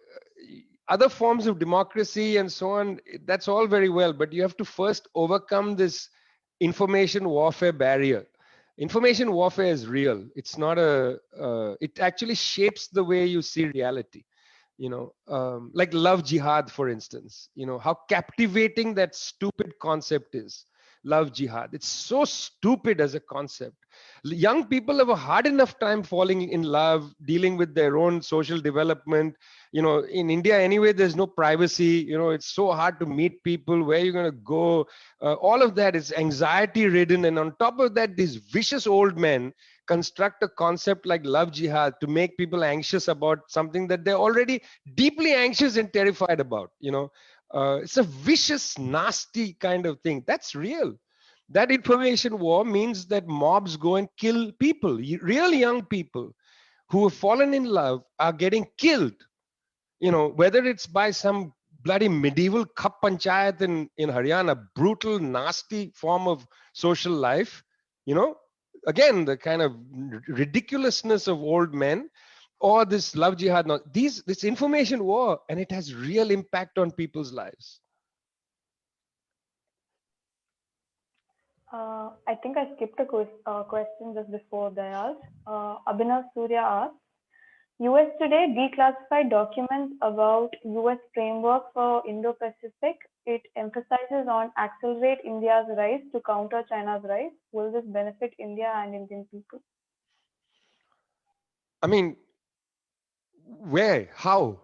other forms of democracy and so on, that's all very well, but you have to first overcome this information warfare barrier. Information warfare is real. It's not it actually shapes the way you see reality. Like love jihad, for instance, how captivating that stupid concept is. Love jihad. It's so stupid as a concept. Young people have a hard enough time falling in love, dealing with their own social development. In India anyway, there's no privacy. It's so hard to meet people. Where you're going to go? All of that is anxiety ridden. And on top of that, these vicious old men construct a concept like love jihad to make people anxious about something that they're already deeply anxious and terrified about. It's a vicious, nasty kind of thing. That's real. That information war means that mobs go and kill people. Real young people who have fallen in love are getting killed. Whether it's by some bloody medieval Kap Panchayat in Haryana, brutal, nasty form of social life, again, the kind of ridiculousness of old men, or this love jihad. Now, this information war, and it has real impact on people's lives. I think I skipped a question just before Dayal. Abhinav Surya asked, US today declassified documents about US framework for Indo-Pacific. It emphasizes on accelerate India's rise to counter China's rise. Will this benefit India and Indian people? I mean, where? How?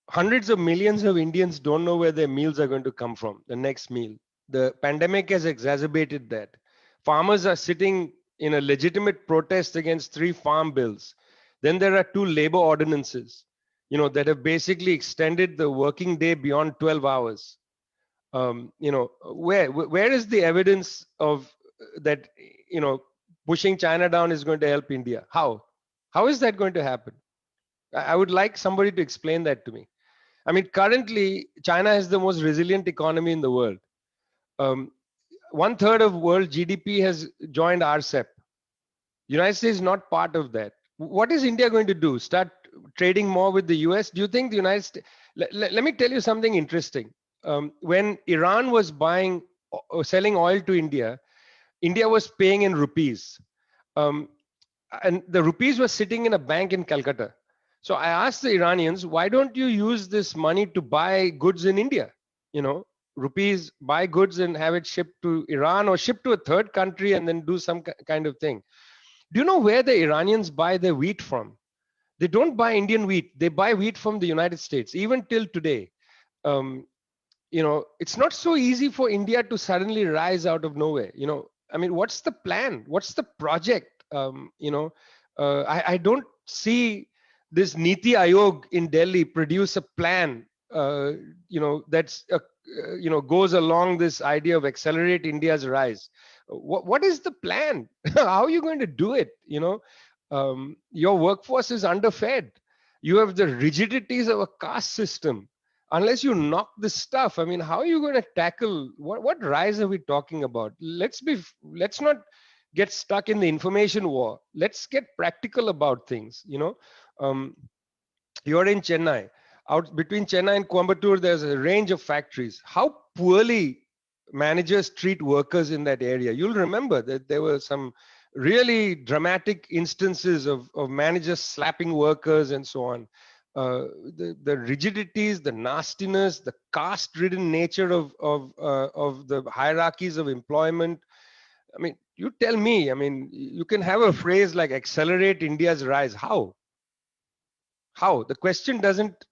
Hundreds of millions of Indians don't know where their meals are going to come from, the next meal. The pandemic has exacerbated that. Farmers are sitting in a legitimate protest against 3 farm bills. Then there are 2 labor ordinances, that have basically extended the working day beyond 12 hours. Where is the evidence of that, pushing China down is going to help India? How is that going to happen? I would like somebody to explain that to me. I mean, currently, China is the most resilient economy in the world. 1/3 of world GDP has joined RCEP. United States is not part of that. What is India going to do? Start trading more with the US? Do you think the United States? Let me tell you something interesting. When Iran was selling oil to India, India was paying in rupees. And the rupees were sitting in a bank in Calcutta. So I asked the Iranians, why don't you use this money to buy goods in India? Rupees, buy goods and have it shipped to Iran or shipped to a third country and then do some kind of thing. Do you know where the Iranians buy their wheat from? They don't buy Indian wheat. They buy wheat from the United States, even till today. Um, it's not so easy for India to suddenly rise out of nowhere. I mean, what's the plan? What's the project? I don't see this Niti Ayog in Delhi produce a plan, that's goes along this idea of accelerate India's rise. What is the plan? How are you going to do it? Your workforce is underfed. You have the rigidities of a caste system. Unless you knock this stuff, I mean, how are you going to tackle what rise are we talking about? Let's not get stuck in the information war. Let's get practical about things. um, you're in Chennai. Out between Chennai and Coimbatore, there's a range of factories. How poorly managers treat workers in that area. You'll remember that there were some really dramatic instances of managers slapping workers and so on. The rigidities, the nastiness, the caste-ridden nature of the hierarchies of employment. I mean, you tell me. I mean, you can have a phrase like "accelerate India's rise." How? The question doesn't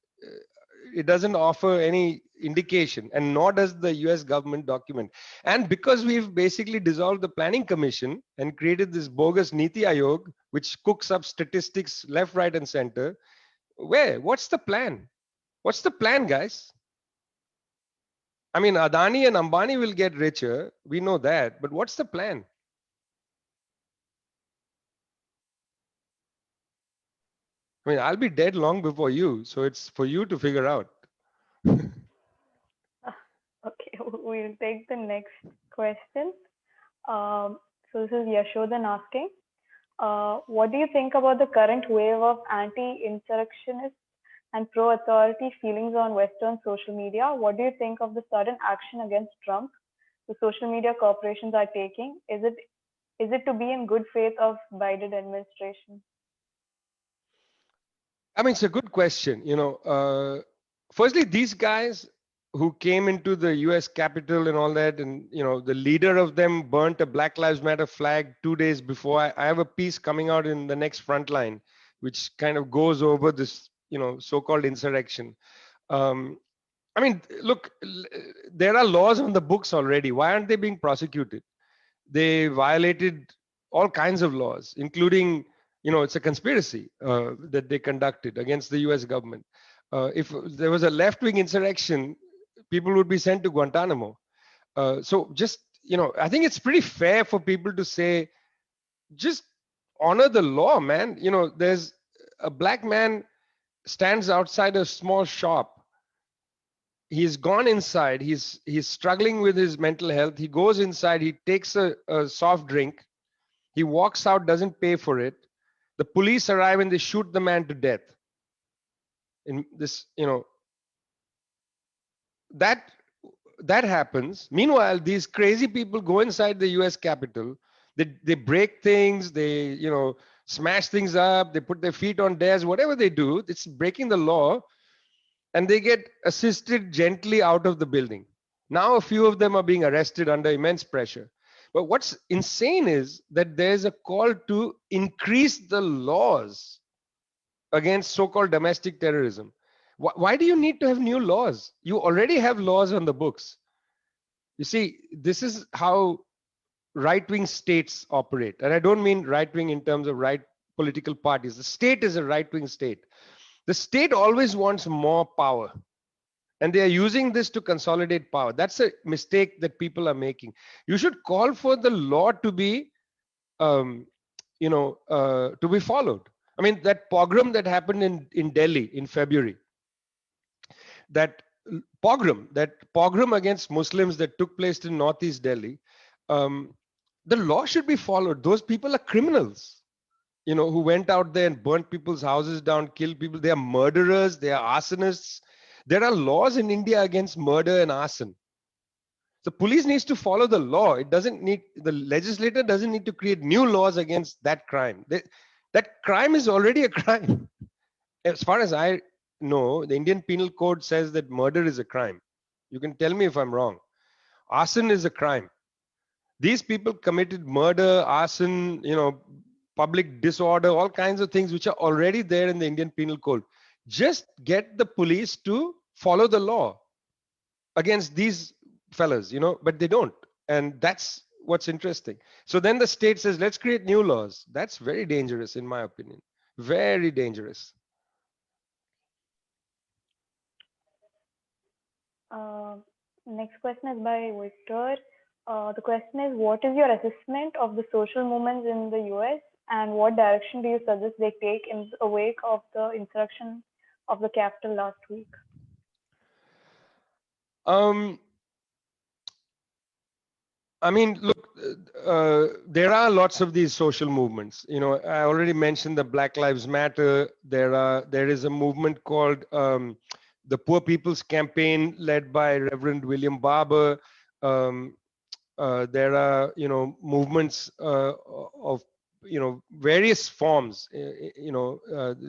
offer any indication, and nor does the US government document. And because we've basically dissolved the planning commission and created this bogus Niti Ayog, which cooks up statistics left, right, and center, what's the plan? What's the plan, guys? I mean, Adani and Ambani will get richer, we know that, but what's the plan? I mean, I'll be dead long before you, so it's for you to figure out. Okay, we'll take the next question. So this is Yashodan asking, what do you think about the current wave of anti-insurrectionist and pro-authority feelings on Western social media? What do you think of the sudden action against Trump the social media corporations are taking? Is it to be in good faith of Biden administration? I mean, it's a good question. Firstly, these guys who came into the US Capitol and all that, and the leader of them burnt a Black Lives Matter flag 2 days before. I have a piece coming out in the next Frontline, which kind of goes over this, so-called insurrection. Um, I mean, look, there are laws on the books already. Why aren't they being prosecuted? They violated all kinds of laws, including, it's a conspiracy that they conducted against the US government. If there was a left wing insurrection, people would be sent to Guantanamo. So just, I think it's pretty fair for people to say, just honor the law, man. There's a black man stands outside a small shop. He's gone inside. He's struggling with his mental health. He goes inside. He takes a soft drink. He walks out, doesn't pay for it. The police arrive and they shoot the man to death. In this, that happens. Meanwhile, these crazy people go inside the US Capitol. They break things. They smash things up. They put their feet on desks. Whatever they do, it's breaking the law. And they get assisted gently out of the building. Now a few of them are being arrested under immense pressure. But what's insane is that there's a call to increase the laws against so-called domestic terrorism. Why do you need to have new laws? You already have laws on the books. You see, this is how right-wing states operate. And I don't mean right-wing in terms of right political parties. The state is a right-wing state. The state always wants more power. And they are using this to consolidate power. That's a mistake that people are making. You should call for the law to be, to be followed. I mean, that pogrom that happened in Delhi in February, that pogrom against Muslims that took place in Northeast Delhi, the law should be followed. Those people are criminals, who went out there and burnt people's houses down, killed people. They are murderers. They are arsonists. There are laws in India against murder and arson. The police needs to follow the law. The legislator doesn't need to create new laws against that crime. That crime is already a crime. As far as I know, the Indian Penal Code says that murder is a crime. You can tell me if I'm wrong. Arson is a crime. These people committed murder, arson, public disorder, all kinds of things which are already there in the Indian Penal Code. Just get the police to follow the law against these fellas, but they don't. And that's what's interesting. So then the state says, let's create new laws. That's very dangerous, in my opinion. Very dangerous. Uh, Next question is by Victor. The question is, what is your assessment of the social movements in the US, and what direction do you suggest they take in the wake of the insurrection of the capital last week? Um, I mean, look, there are lots of these social movements. I already mentioned the Black Lives Matter. There is a movement called the Poor People's Campaign, led by Reverend William Barber. Um, there are, movements of, various forms.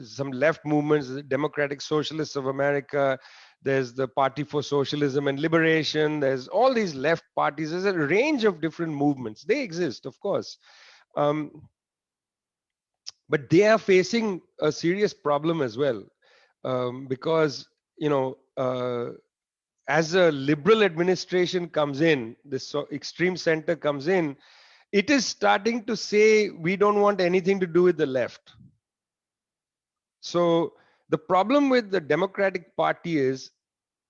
Some left movements, the Democratic Socialists of America. There's the Party for Socialism and Liberation. There's all these left parties. There's a range of different movements. They exist, of course. But they are facing a serious problem as well, because, as a liberal administration comes in, this extreme center comes in, it is starting to say, we don't want anything to do with the left. So the problem with the Democratic Party is,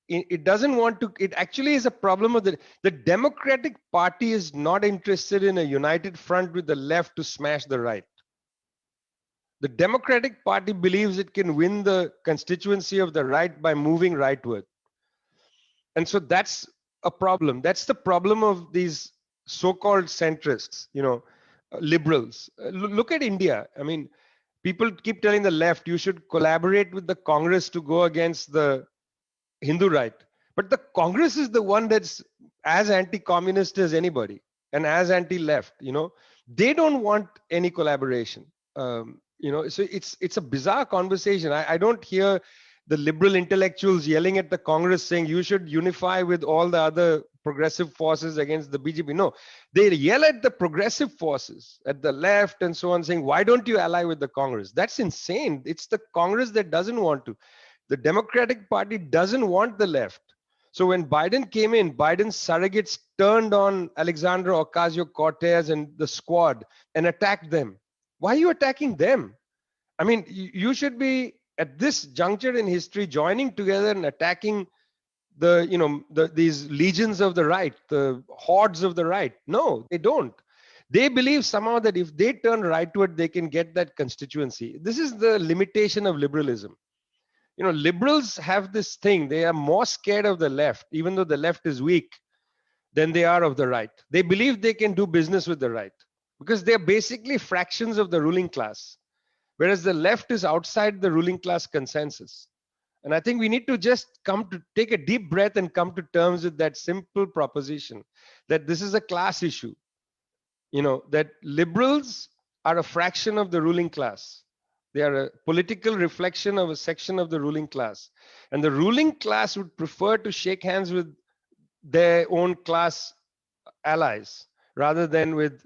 it doesn't want to, it actually is a problem of the Democratic Party is not interested in a united front with the left to smash the right. The Democratic Party believes it can win the constituency of the right by moving rightward. And so that's a problem. That's the problem of these so-called centrists, liberals. Look at India. I mean, people keep telling the left, you should collaborate with the Congress to go against the Hindu right. But the Congress is the one that's as anti-communist as anybody and as anti-left. They don't want any collaboration. So it's a bizarre conversation. I don't hear the liberal intellectuals yelling at the Congress saying you should unify with all the other progressive forces against the BJP. No, they yell at the progressive forces, at the left and so on, saying, why don't you ally with the Congress? That's insane. It's the Congress that doesn't want to. The Democratic Party doesn't want the left. So when Biden came in, Biden's surrogates turned on Alexandra Ocasio-Cortez and the squad and attacked them. Why are you attacking them? I mean, you should be at this juncture in history joining together and attacking these legions of the right, the hordes of the right. No, they don't. They believe somehow that if they turn rightward, they can get that constituency. This is the limitation of liberalism. Liberals have this thing. They are more scared of the left, even though the left is weak, than they are of the right. They believe they can do business with the right because they're basically fractions of the ruling class, whereas the left is outside the ruling class consensus. And I think we need to just come to take a deep breath and come to terms with that simple proposition that this is a class issue. That liberals are a fraction of the ruling class. They are a political reflection of a section of the ruling class. And the ruling class would prefer to shake hands with their own class allies rather than with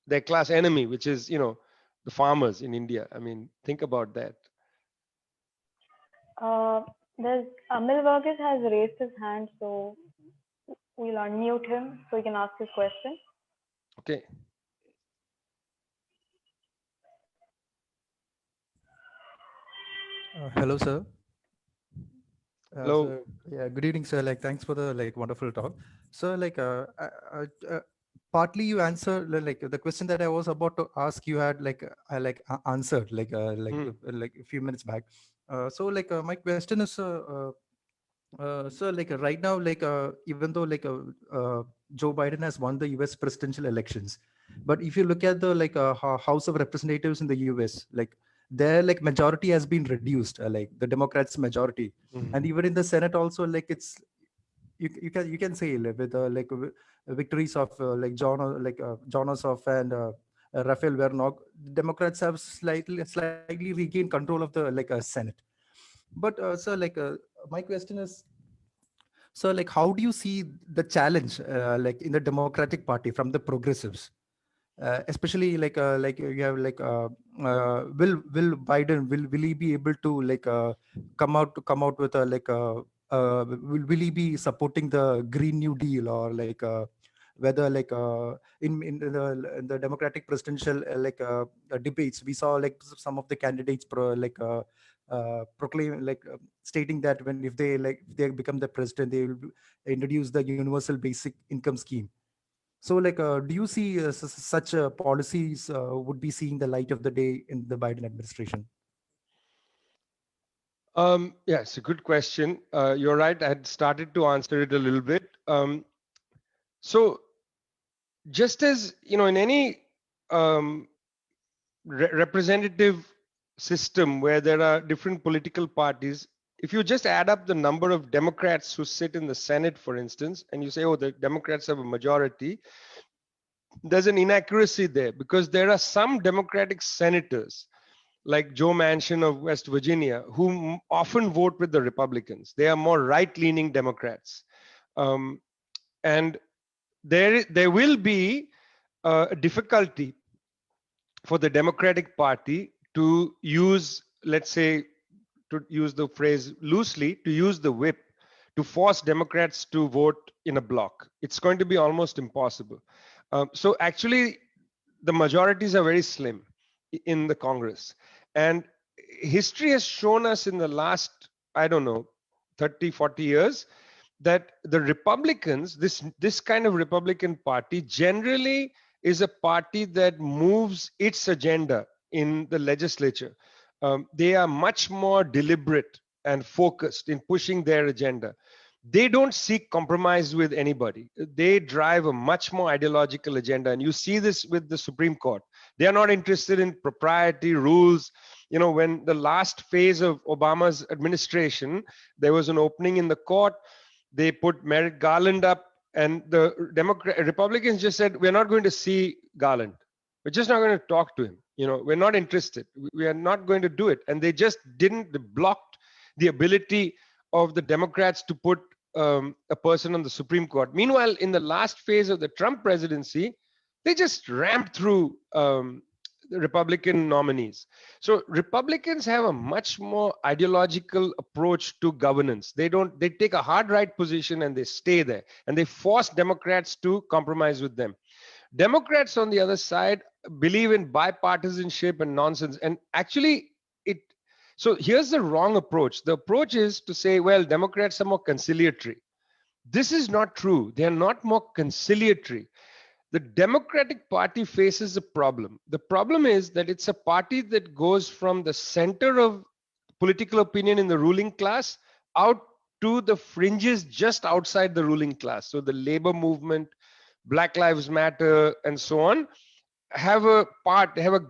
their class enemy, which is, the farmers in India. I mean, think about that. There's Amil Varghese has raised his hand, so we'll unmute him so he can ask his question. Okay. Hello, sir. Hello. So, yeah, good evening, sir. Thanks for the wonderful talk. So, partly you answered the question that I was about to ask. You had answered a few minutes back. So, my question is, so right now, even though Joe Biden has won the U.S. presidential elections, but if you look at the House of Representatives in the U.S., their majority has been reduced, the Democrats' majority, and even in the Senate also, it's you can say with victories of John Ossoff and Raphael Warnock, Democrats have slightly regained control of the Senate. But so my question is, so how do you see the challenge in the Democratic Party from the progressives? especially like you have will Biden, will he be able to come out with a will he be supporting the Green New Deal, or whether in the Democratic presidential debates, we saw some of the candidates proclaim stating that when if they become the president, they will introduce the universal basic income scheme. So, do you see such policies would be seeing the light of the day in the Biden administration? Yeah, it's a good question. You're right. I had started to answer it a little bit. So, just as in any um, representative system where there are different political parties, if you just add up the number of Democrats who sit in the Senate, for instance, and you say, oh, the Democrats have a majority, there's an inaccuracy there, because there are some Democratic senators like Joe Manchin of West Virginia who often vote with the Republicans. They are more right-leaning Democrats. Um, and there will be a difficulty for the Democratic Party to use, let's say, to use the phrase loosely, to use the whip to force Democrats to vote in a block. It's going to be almost impossible. So actually, the majorities are very slim in the Congress. And history has shown us in the last, I don't know, 30, 40 years, that the Republicans, this kind of Republican Party, generally is a party that moves its agenda in the legislature. They are much more deliberate and focused in pushing their agenda. They don't seek compromise with anybody. They drive a much more ideological agenda. And you see this with the Supreme Court. They are not interested in propriety, rules. When the last phase of Obama's administration, there was an opening in the court. They put Merrick Garland up, and the Republicans just said, we're not going to see Garland. We're just not going to talk to him. We're not interested. We are not going to do it. And they just didn't, they blocked the ability of the Democrats to put a person on the Supreme Court. Meanwhile, in the last phase of the Trump presidency, they just ramped through the Republican nominees. So Republicans have a much more ideological approach to governance. They take a hard right position and they stay there, and they force Democrats to compromise with them. Democrats, on the other side, believe in bipartisanship and nonsense. And actually, it so here's the wrong approach. The approach is to say, well, Democrats are more conciliatory. This is not true. They are not more conciliatory. The Democratic Party faces a problem. The problem is that it's a party that goes from the center of political opinion in the ruling class out to the fringes just outside the ruling class. So the labor movement, Black Lives Matter, and so on, have a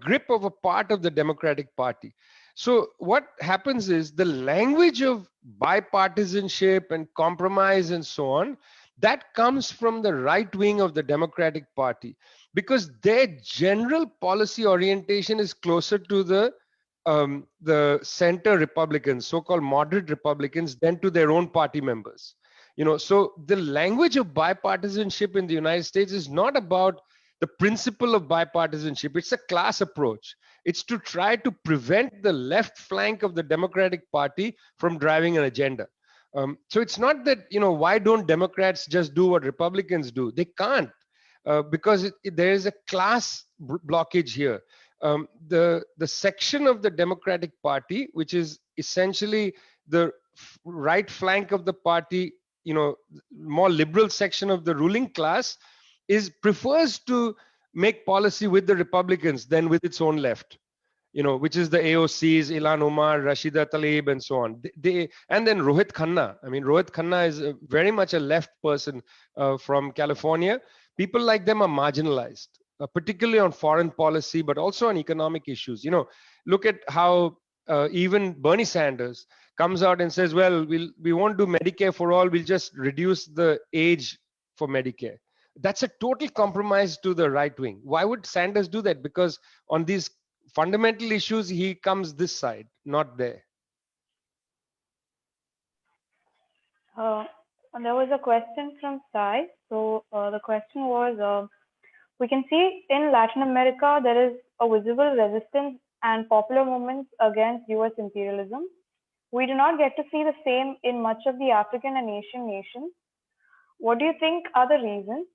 grip of a part of the Democratic Party. So what happens is the language of bipartisanship and compromise and so on, that comes from the right wing of the Democratic Party, because their general policy orientation is closer to the center Republicans, so-called moderate Republicans, than to their own party members. So the language of bipartisanship in the United States is not about the principle of bipartisanship. It's a class approach. It's to try to prevent the left flank of the Democratic Party from driving an agenda. So it's not that, why don't Democrats just do what Republicans do? They can't, because there is a class blockage here. The section of the Democratic Party, which is essentially the right flank of the party, more liberal section of the ruling class, prefers to make policy with the Republicans than with its own left, which is the AOCs, Ilhan Omar, Rashida Tlaib, and so on. And then Rohit Khanna. I mean, Rohit Khanna is very much a left person from California. People like them are marginalized, particularly on foreign policy, but also on economic issues. Look at how even Bernie Sanders comes out and says, well, we won't do Medicare for all. We'll just reduce the age for Medicare. That's a total compromise to the right wing. Why would Sanders do that? Because on these fundamental issues, he comes this side, not there. And there was a question from Sai. So the question was, We can see in Latin America there is a visible resistance and popular movements against US imperialism. We do not get to see the same in much of the African and Asian nations. What do you think are the reasons?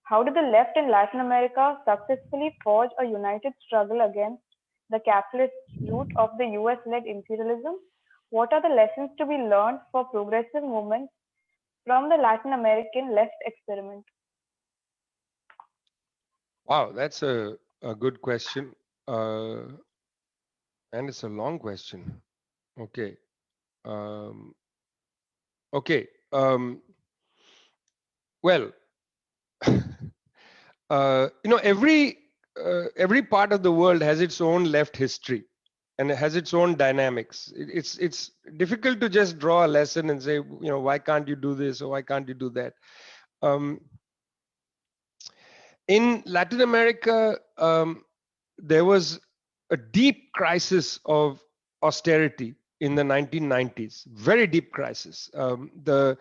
How did the left in Latin America successfully forge a united struggle against the capitalist route of the US led imperialism? What are the lessons to be learned for progressive movements from the Latin American left experiment? Wow, that's a good question. And it's a long question. Okay. Um, okay. Well, every part of the world has its own left history and it has its own dynamics. It's difficult to just draw a lesson and say, why can't you do this or why can't you do that? Um, in Latin America, there was a deep crisis of austerity in the 1990s, very deep crisis. The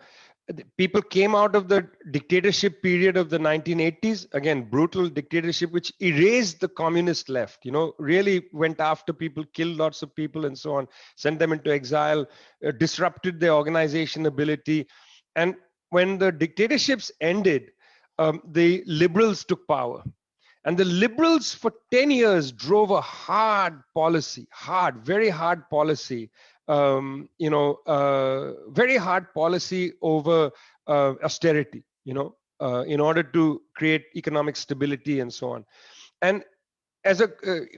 people came out of the dictatorship period of the 1980s, again, brutal dictatorship, which erased the communist left, really went after people, killed lots of people and so on, sent them into exile, disrupted their organization ability. And when the dictatorships ended, the liberals took power. And the liberals for 10 years drove a hard policy, very hard policy, very hard policy over austerity, in order to create economic stability and so on. And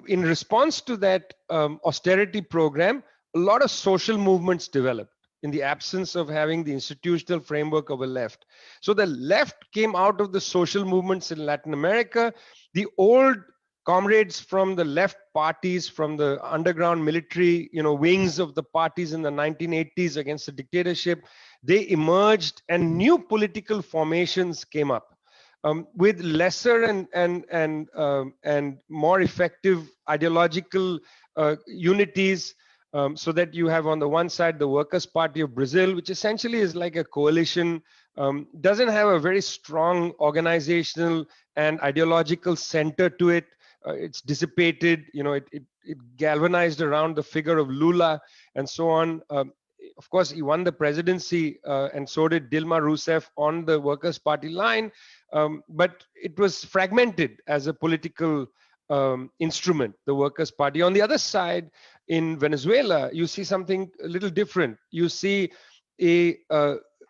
in response to that austerity program, a lot of social movements developed in the absence of having the institutional framework of a left. So the left came out of the social movements in Latin America. The old comrades from the left parties, from the underground military, wings of the parties in the 1980s against the dictatorship, they emerged and new political formations came up. With lesser and more effective ideological unities, so that you have on the one side the Workers' Party of Brazil, which essentially is like a coalition, doesn't have a very strong organizational and ideological center to it. It's dissipated, it galvanized around the figure of Lula and so on. Of course, he won the presidency, and so did Dilma Rousseff on the Workers' Party line, but it was fragmented as a political instrument, the Workers' Party. On the other side, in Venezuela, you see something a little different. You see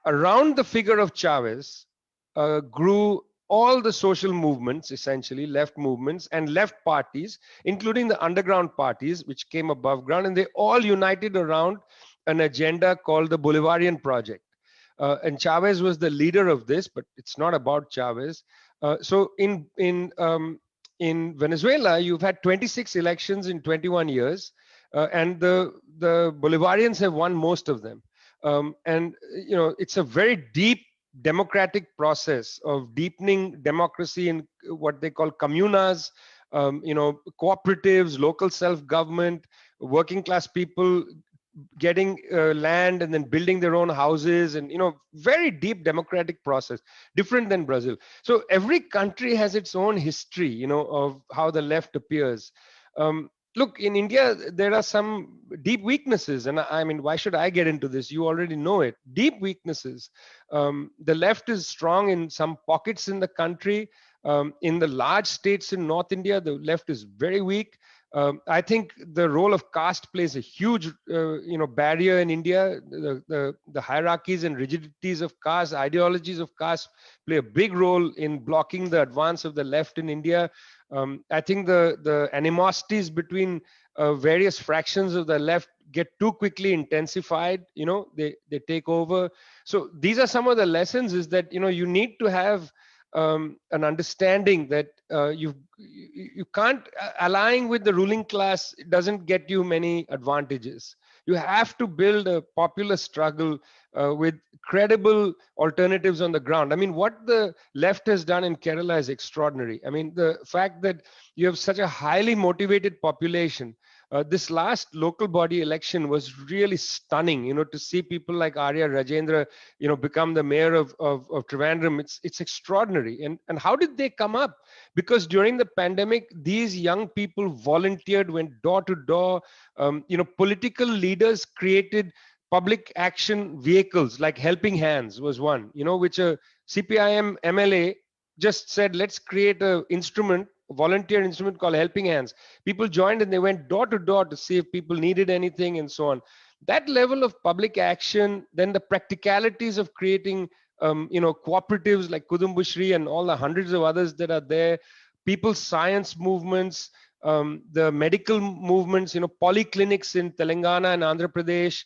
around the figure of Chavez grew all the social movements, essentially left movements and left parties, including the underground parties, which came above ground, and they all united around an agenda called the Bolivarian Project. And Chavez was the leader of this, but it's not about Chavez. So in Venezuela, you've had 26 elections in 21 years, and the Bolivarians have won most of them. And it's a very deep democratic process of deepening democracy in what they call comunas, cooperatives, local self-government, working class people getting land and then building their own houses, and very deep democratic process, different than Brazil. So every country has its own history, of how the left appears. Look, in India, there are some deep weaknesses. And I mean, why should I get into this? You already know it. Deep weaknesses. The left is strong in some pockets in the country. In the large states in North India, the left is very weak. I think the role of caste plays a huge, barrier in India. The hierarchies and rigidities of caste, ideologies of caste play a big role in blocking the advance of the left in India. I think the animosities between various fractions of the left get too quickly intensified. They take over. So these are some of the lessons, is that you need to have an understanding that you can't, allying with the ruling class doesn't get you many advantages. You have to build a popular struggle with credible alternatives on the ground. I mean, what the left has done in Kerala is extraordinary. I mean, the fact that you have such a highly motivated population, This last local body election was really stunning, to see people like Arya Rajendra, become the mayor of Trivandrum. It's extraordinary. And how did they come up? Because during the pandemic, these young people volunteered, went door to door. Political leaders created public action vehicles, like Helping Hands was one, which a CPIM MLA just said, let's create a volunteer instrument called Helping Hands. People joined and they went door to door to see if people needed anything and so on. That level of public action, then the practicalities of creating cooperatives like Kudumbushri and all the hundreds of others that are there, people's science movements, the medical movements, polyclinics in Telangana and Andhra Pradesh,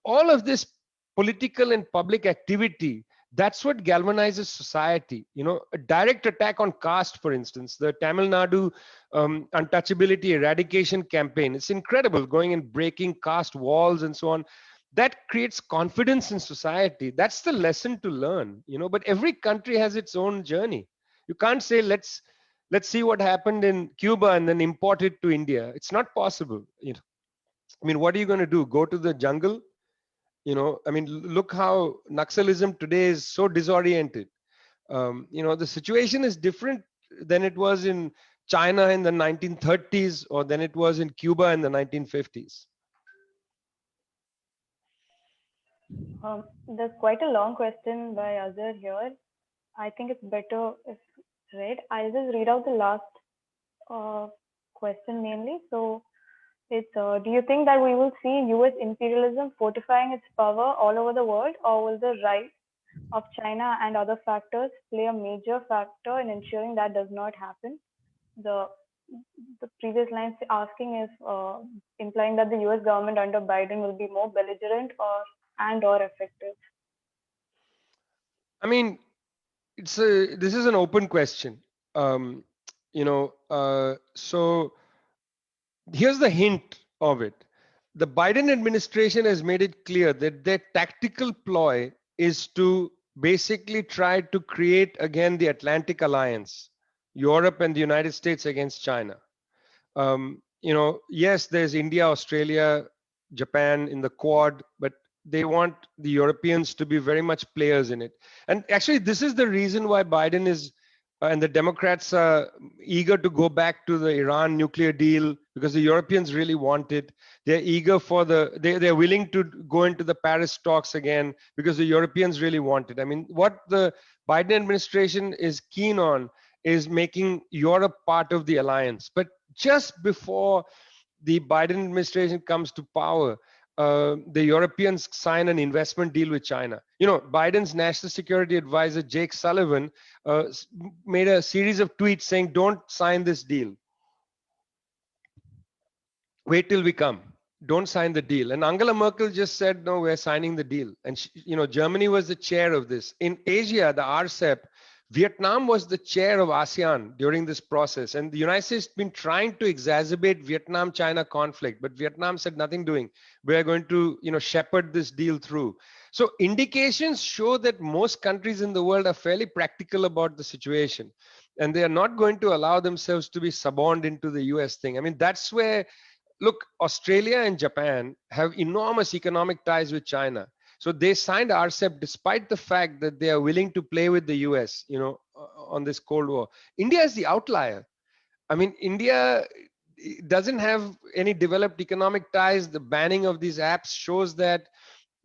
all of this political and public activity, that's what galvanizes society. A direct attack on caste, for instance, the Tamil Nadu untouchability eradication campaign, it's incredible, going and breaking caste walls and so on. That creates confidence in society. That's the lesson to learn. But every country has its own journey. You can't say, let's see what happened in Cuba and then import it to India. It's not possible. I mean, what are you going to do? Go to the jungle? I mean, look how Naxalism today is so disoriented. The situation is different than it was in China in the 1930s or than it was in Cuba in the 1950s. There's quite a long question by Azhar here. I think it's better if read. I'll just read out the last question mainly. So it's, do you think that we will see US imperialism fortifying its power all over the world, or will the rise of China and other factors play a major factor in ensuring that does not happen? The previous lines asking is implying that the US government under Biden will be more belligerent or effective. I mean, this is an open question. So here's the hint of it. The Biden administration has made it clear that their tactical ploy is to basically try to create again the Atlantic Alliance, Europe and the United States against China. Yes, there's India, Australia, Japan in the Quad, but they want the Europeans to be very much players in it. And actually, this is the reason why Biden is and the Democrats are eager to go back to the Iran nuclear deal, because the Europeans really want it. They're eager for they're willing to go into the Paris talks again because the Europeans really want it. I mean, what the Biden administration is keen on is making Europe part of the alliance. But just before the Biden administration comes to power, the Europeans sign an investment deal with China. Biden's national security advisor, Jake Sullivan, made a series of tweets saying, don't sign this deal. Wait till we come. Don't sign the deal. And Angela Merkel just said, no, we're signing the deal. And, Germany was the chair of this. In Asia, the RCEP, Vietnam was the chair of ASEAN during this process. And the United States has been trying to exacerbate Vietnam-China conflict, but Vietnam said nothing doing. We're going to, shepherd this deal through. So indications show that most countries in the world are fairly practical about the situation. And they are not going to allow themselves to be suborned into the US thing. I mean, that's where, look, Australia and Japan have enormous economic ties with China. So they signed RCEP despite the fact that they are willing to play with the US, on this Cold War. India is the outlier. I mean, India doesn't have any developed economic ties. The banning of these apps shows that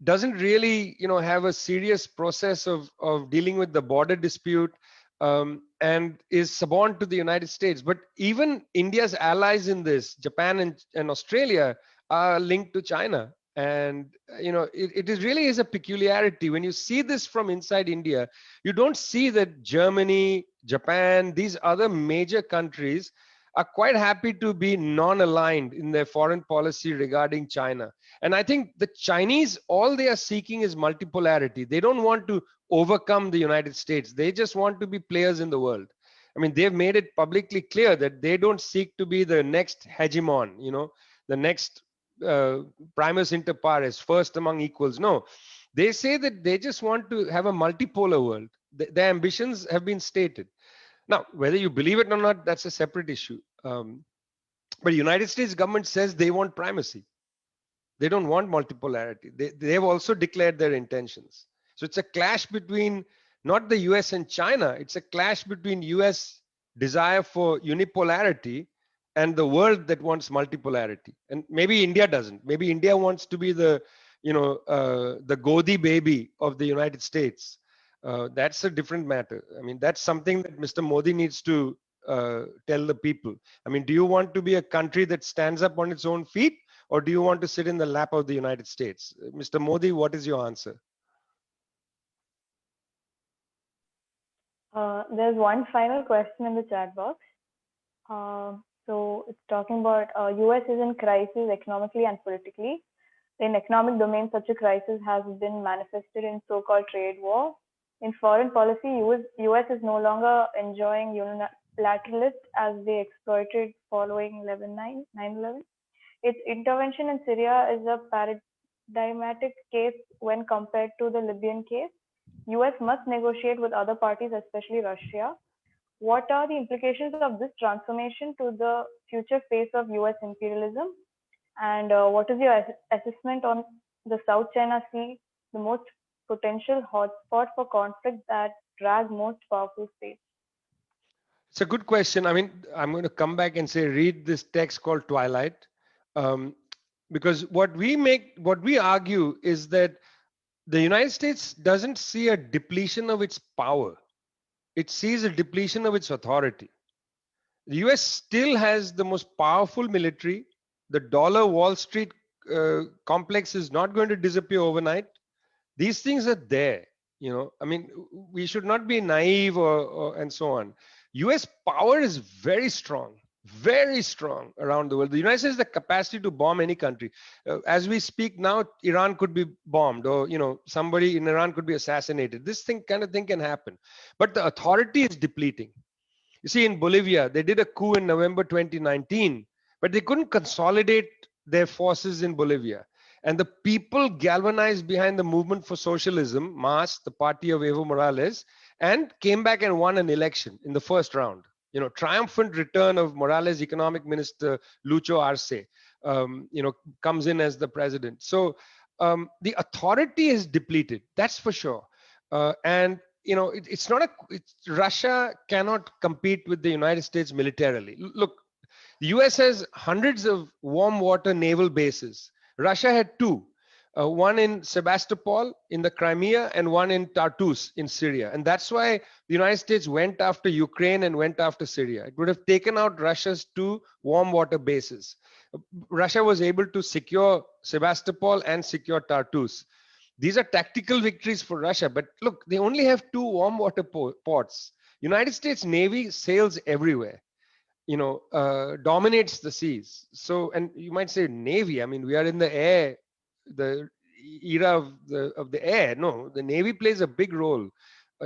doesn't really, have a serious process of dealing with the border dispute, and is suborned to the United States. But even India's allies in this, Japan and Australia, are linked to China. And it really is a peculiarity. When you see this from inside India, you don't see that Germany, Japan, these other major countries are quite happy to be non-aligned in their foreign policy regarding China. And I think the Chinese, all they are seeking is multipolarity. They don't want to overcome the United States. They just want to be players in the world. I mean, they've made it publicly clear that they don't seek to be the next hegemon, the next primus inter pares, first among equals. No, they say that they just want to have a multipolar world. Their ambitions have been stated. Now, whether you believe it or not, that's a separate issue. But United States government says they want primacy. They don't want multipolarity. They've also declared their intentions. So it's a clash between not the US and China, it's a clash between US desire for unipolarity and the world that wants multipolarity. And maybe India doesn't. Maybe India wants to be the, the Godi baby of the United States. That's a different matter. I mean, that's something that Mr. Modi needs to tell the people. I mean, do you want to be a country that stands up on its own feet, or do you want to sit in the lap of the United States? Mr. Modi, what is your answer? There's one final question in the chat box. So it's talking about US is in crisis economically and politically. In economic domain, such a crisis has been manifested in so-called trade war. In foreign policy, US is no longer enjoying unilateralist as they exploited following 9/11. Its intervention in Syria is a paradigmatic case when compared to the Libyan case. US must negotiate with other parties, especially Russia. What are the implications of this transformation to the future face of US imperialism? And what is your assessment on the South China Sea, the most potential hotspot for conflict that drag most powerful states? It's a good question. I mean, I'm going to come back and say, read this text called Twilight. Because what we argue is that the United States doesn't see a depletion of its power. It sees a depletion of its authority. The US still has the most powerful military. The dollar Wall Street complex is not going to disappear overnight. These things are there. I mean, we should not be naive or and so on. US power is very strong around the world. The United States has the capacity to bomb any country. As we speak now, Iran could be bombed, or somebody in Iran could be assassinated. This kind of thing can happen, but the authority is depleting. You see, in Bolivia, they did a coup in November 2019, but they couldn't consolidate their forces in Bolivia. And the people galvanized behind the movement for socialism, MAS, the party of Evo Morales, and came back and won an election in the first round. Triumphant return of Morales' economic minister, Lucho Arce, comes in as the president. So the authority is depleted, that's for sure. And it's not Russia cannot compete with the United States militarily. Look, the US has hundreds of warm water naval bases. Russia had two, one in Sebastopol in the Crimea and one in Tartus in Syria. And that's why the United States went after Ukraine and went after Syria. It would have taken out Russia's two warm water bases. Russia was able to secure Sebastopol and secure Tartus. These are tactical victories for Russia, but look, they only have two warm water ports. United States Navy sails everywhere, dominates the seas. So, and you might say Navy, I mean, we are in the air, the era of the air. No, the Navy plays a big role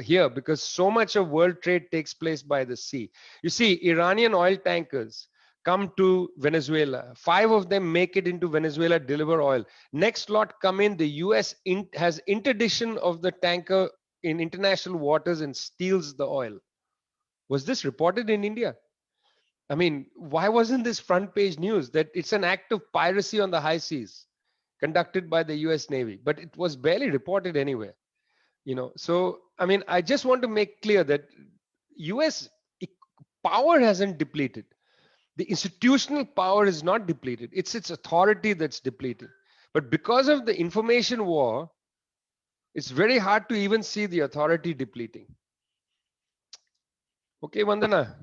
here because so much of world trade takes place by the sea. You see, Iranian oil tankers come to Venezuela. 5 of them make it into Venezuela, deliver oil. Next lot come in, the US has interdiction of the tanker in international waters and steals the oil. Was this reported in India? I mean, why wasn't this front page news that it's an act of piracy on the high seas conducted by the US Navy? But it was barely reported anywhere. So I mean, I just want to make clear that US power hasn't depleted. The institutional power is not depleted. It's its authority that's depleted. But because of the information war, it's very hard to even see the authority depleting. Okay, Vandana.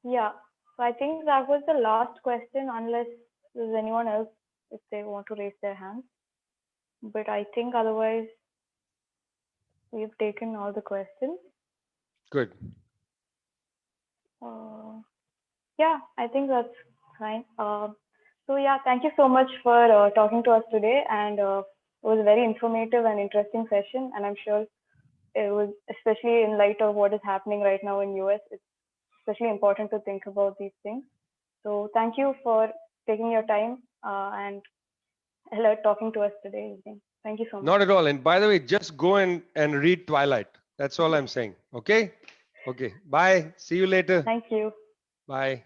Yeah, so I think that was the last question, unless there's anyone else if they want to raise their hands. But I think otherwise we've taken all the questions. Good. Yeah, I think that's fine. So yeah, thank you so much for talking to us today, and it was a very informative and interesting session. And I'm sure it was, especially in light of what is happening right now in US, it's especially important to think about these things. So thank you for taking your time and talking to us today evening. Thank you so much. Not at all. And by the way, just go and read Twilight. That's all I'm saying. Okay. Okay. Bye. See you later. Thank you. Bye.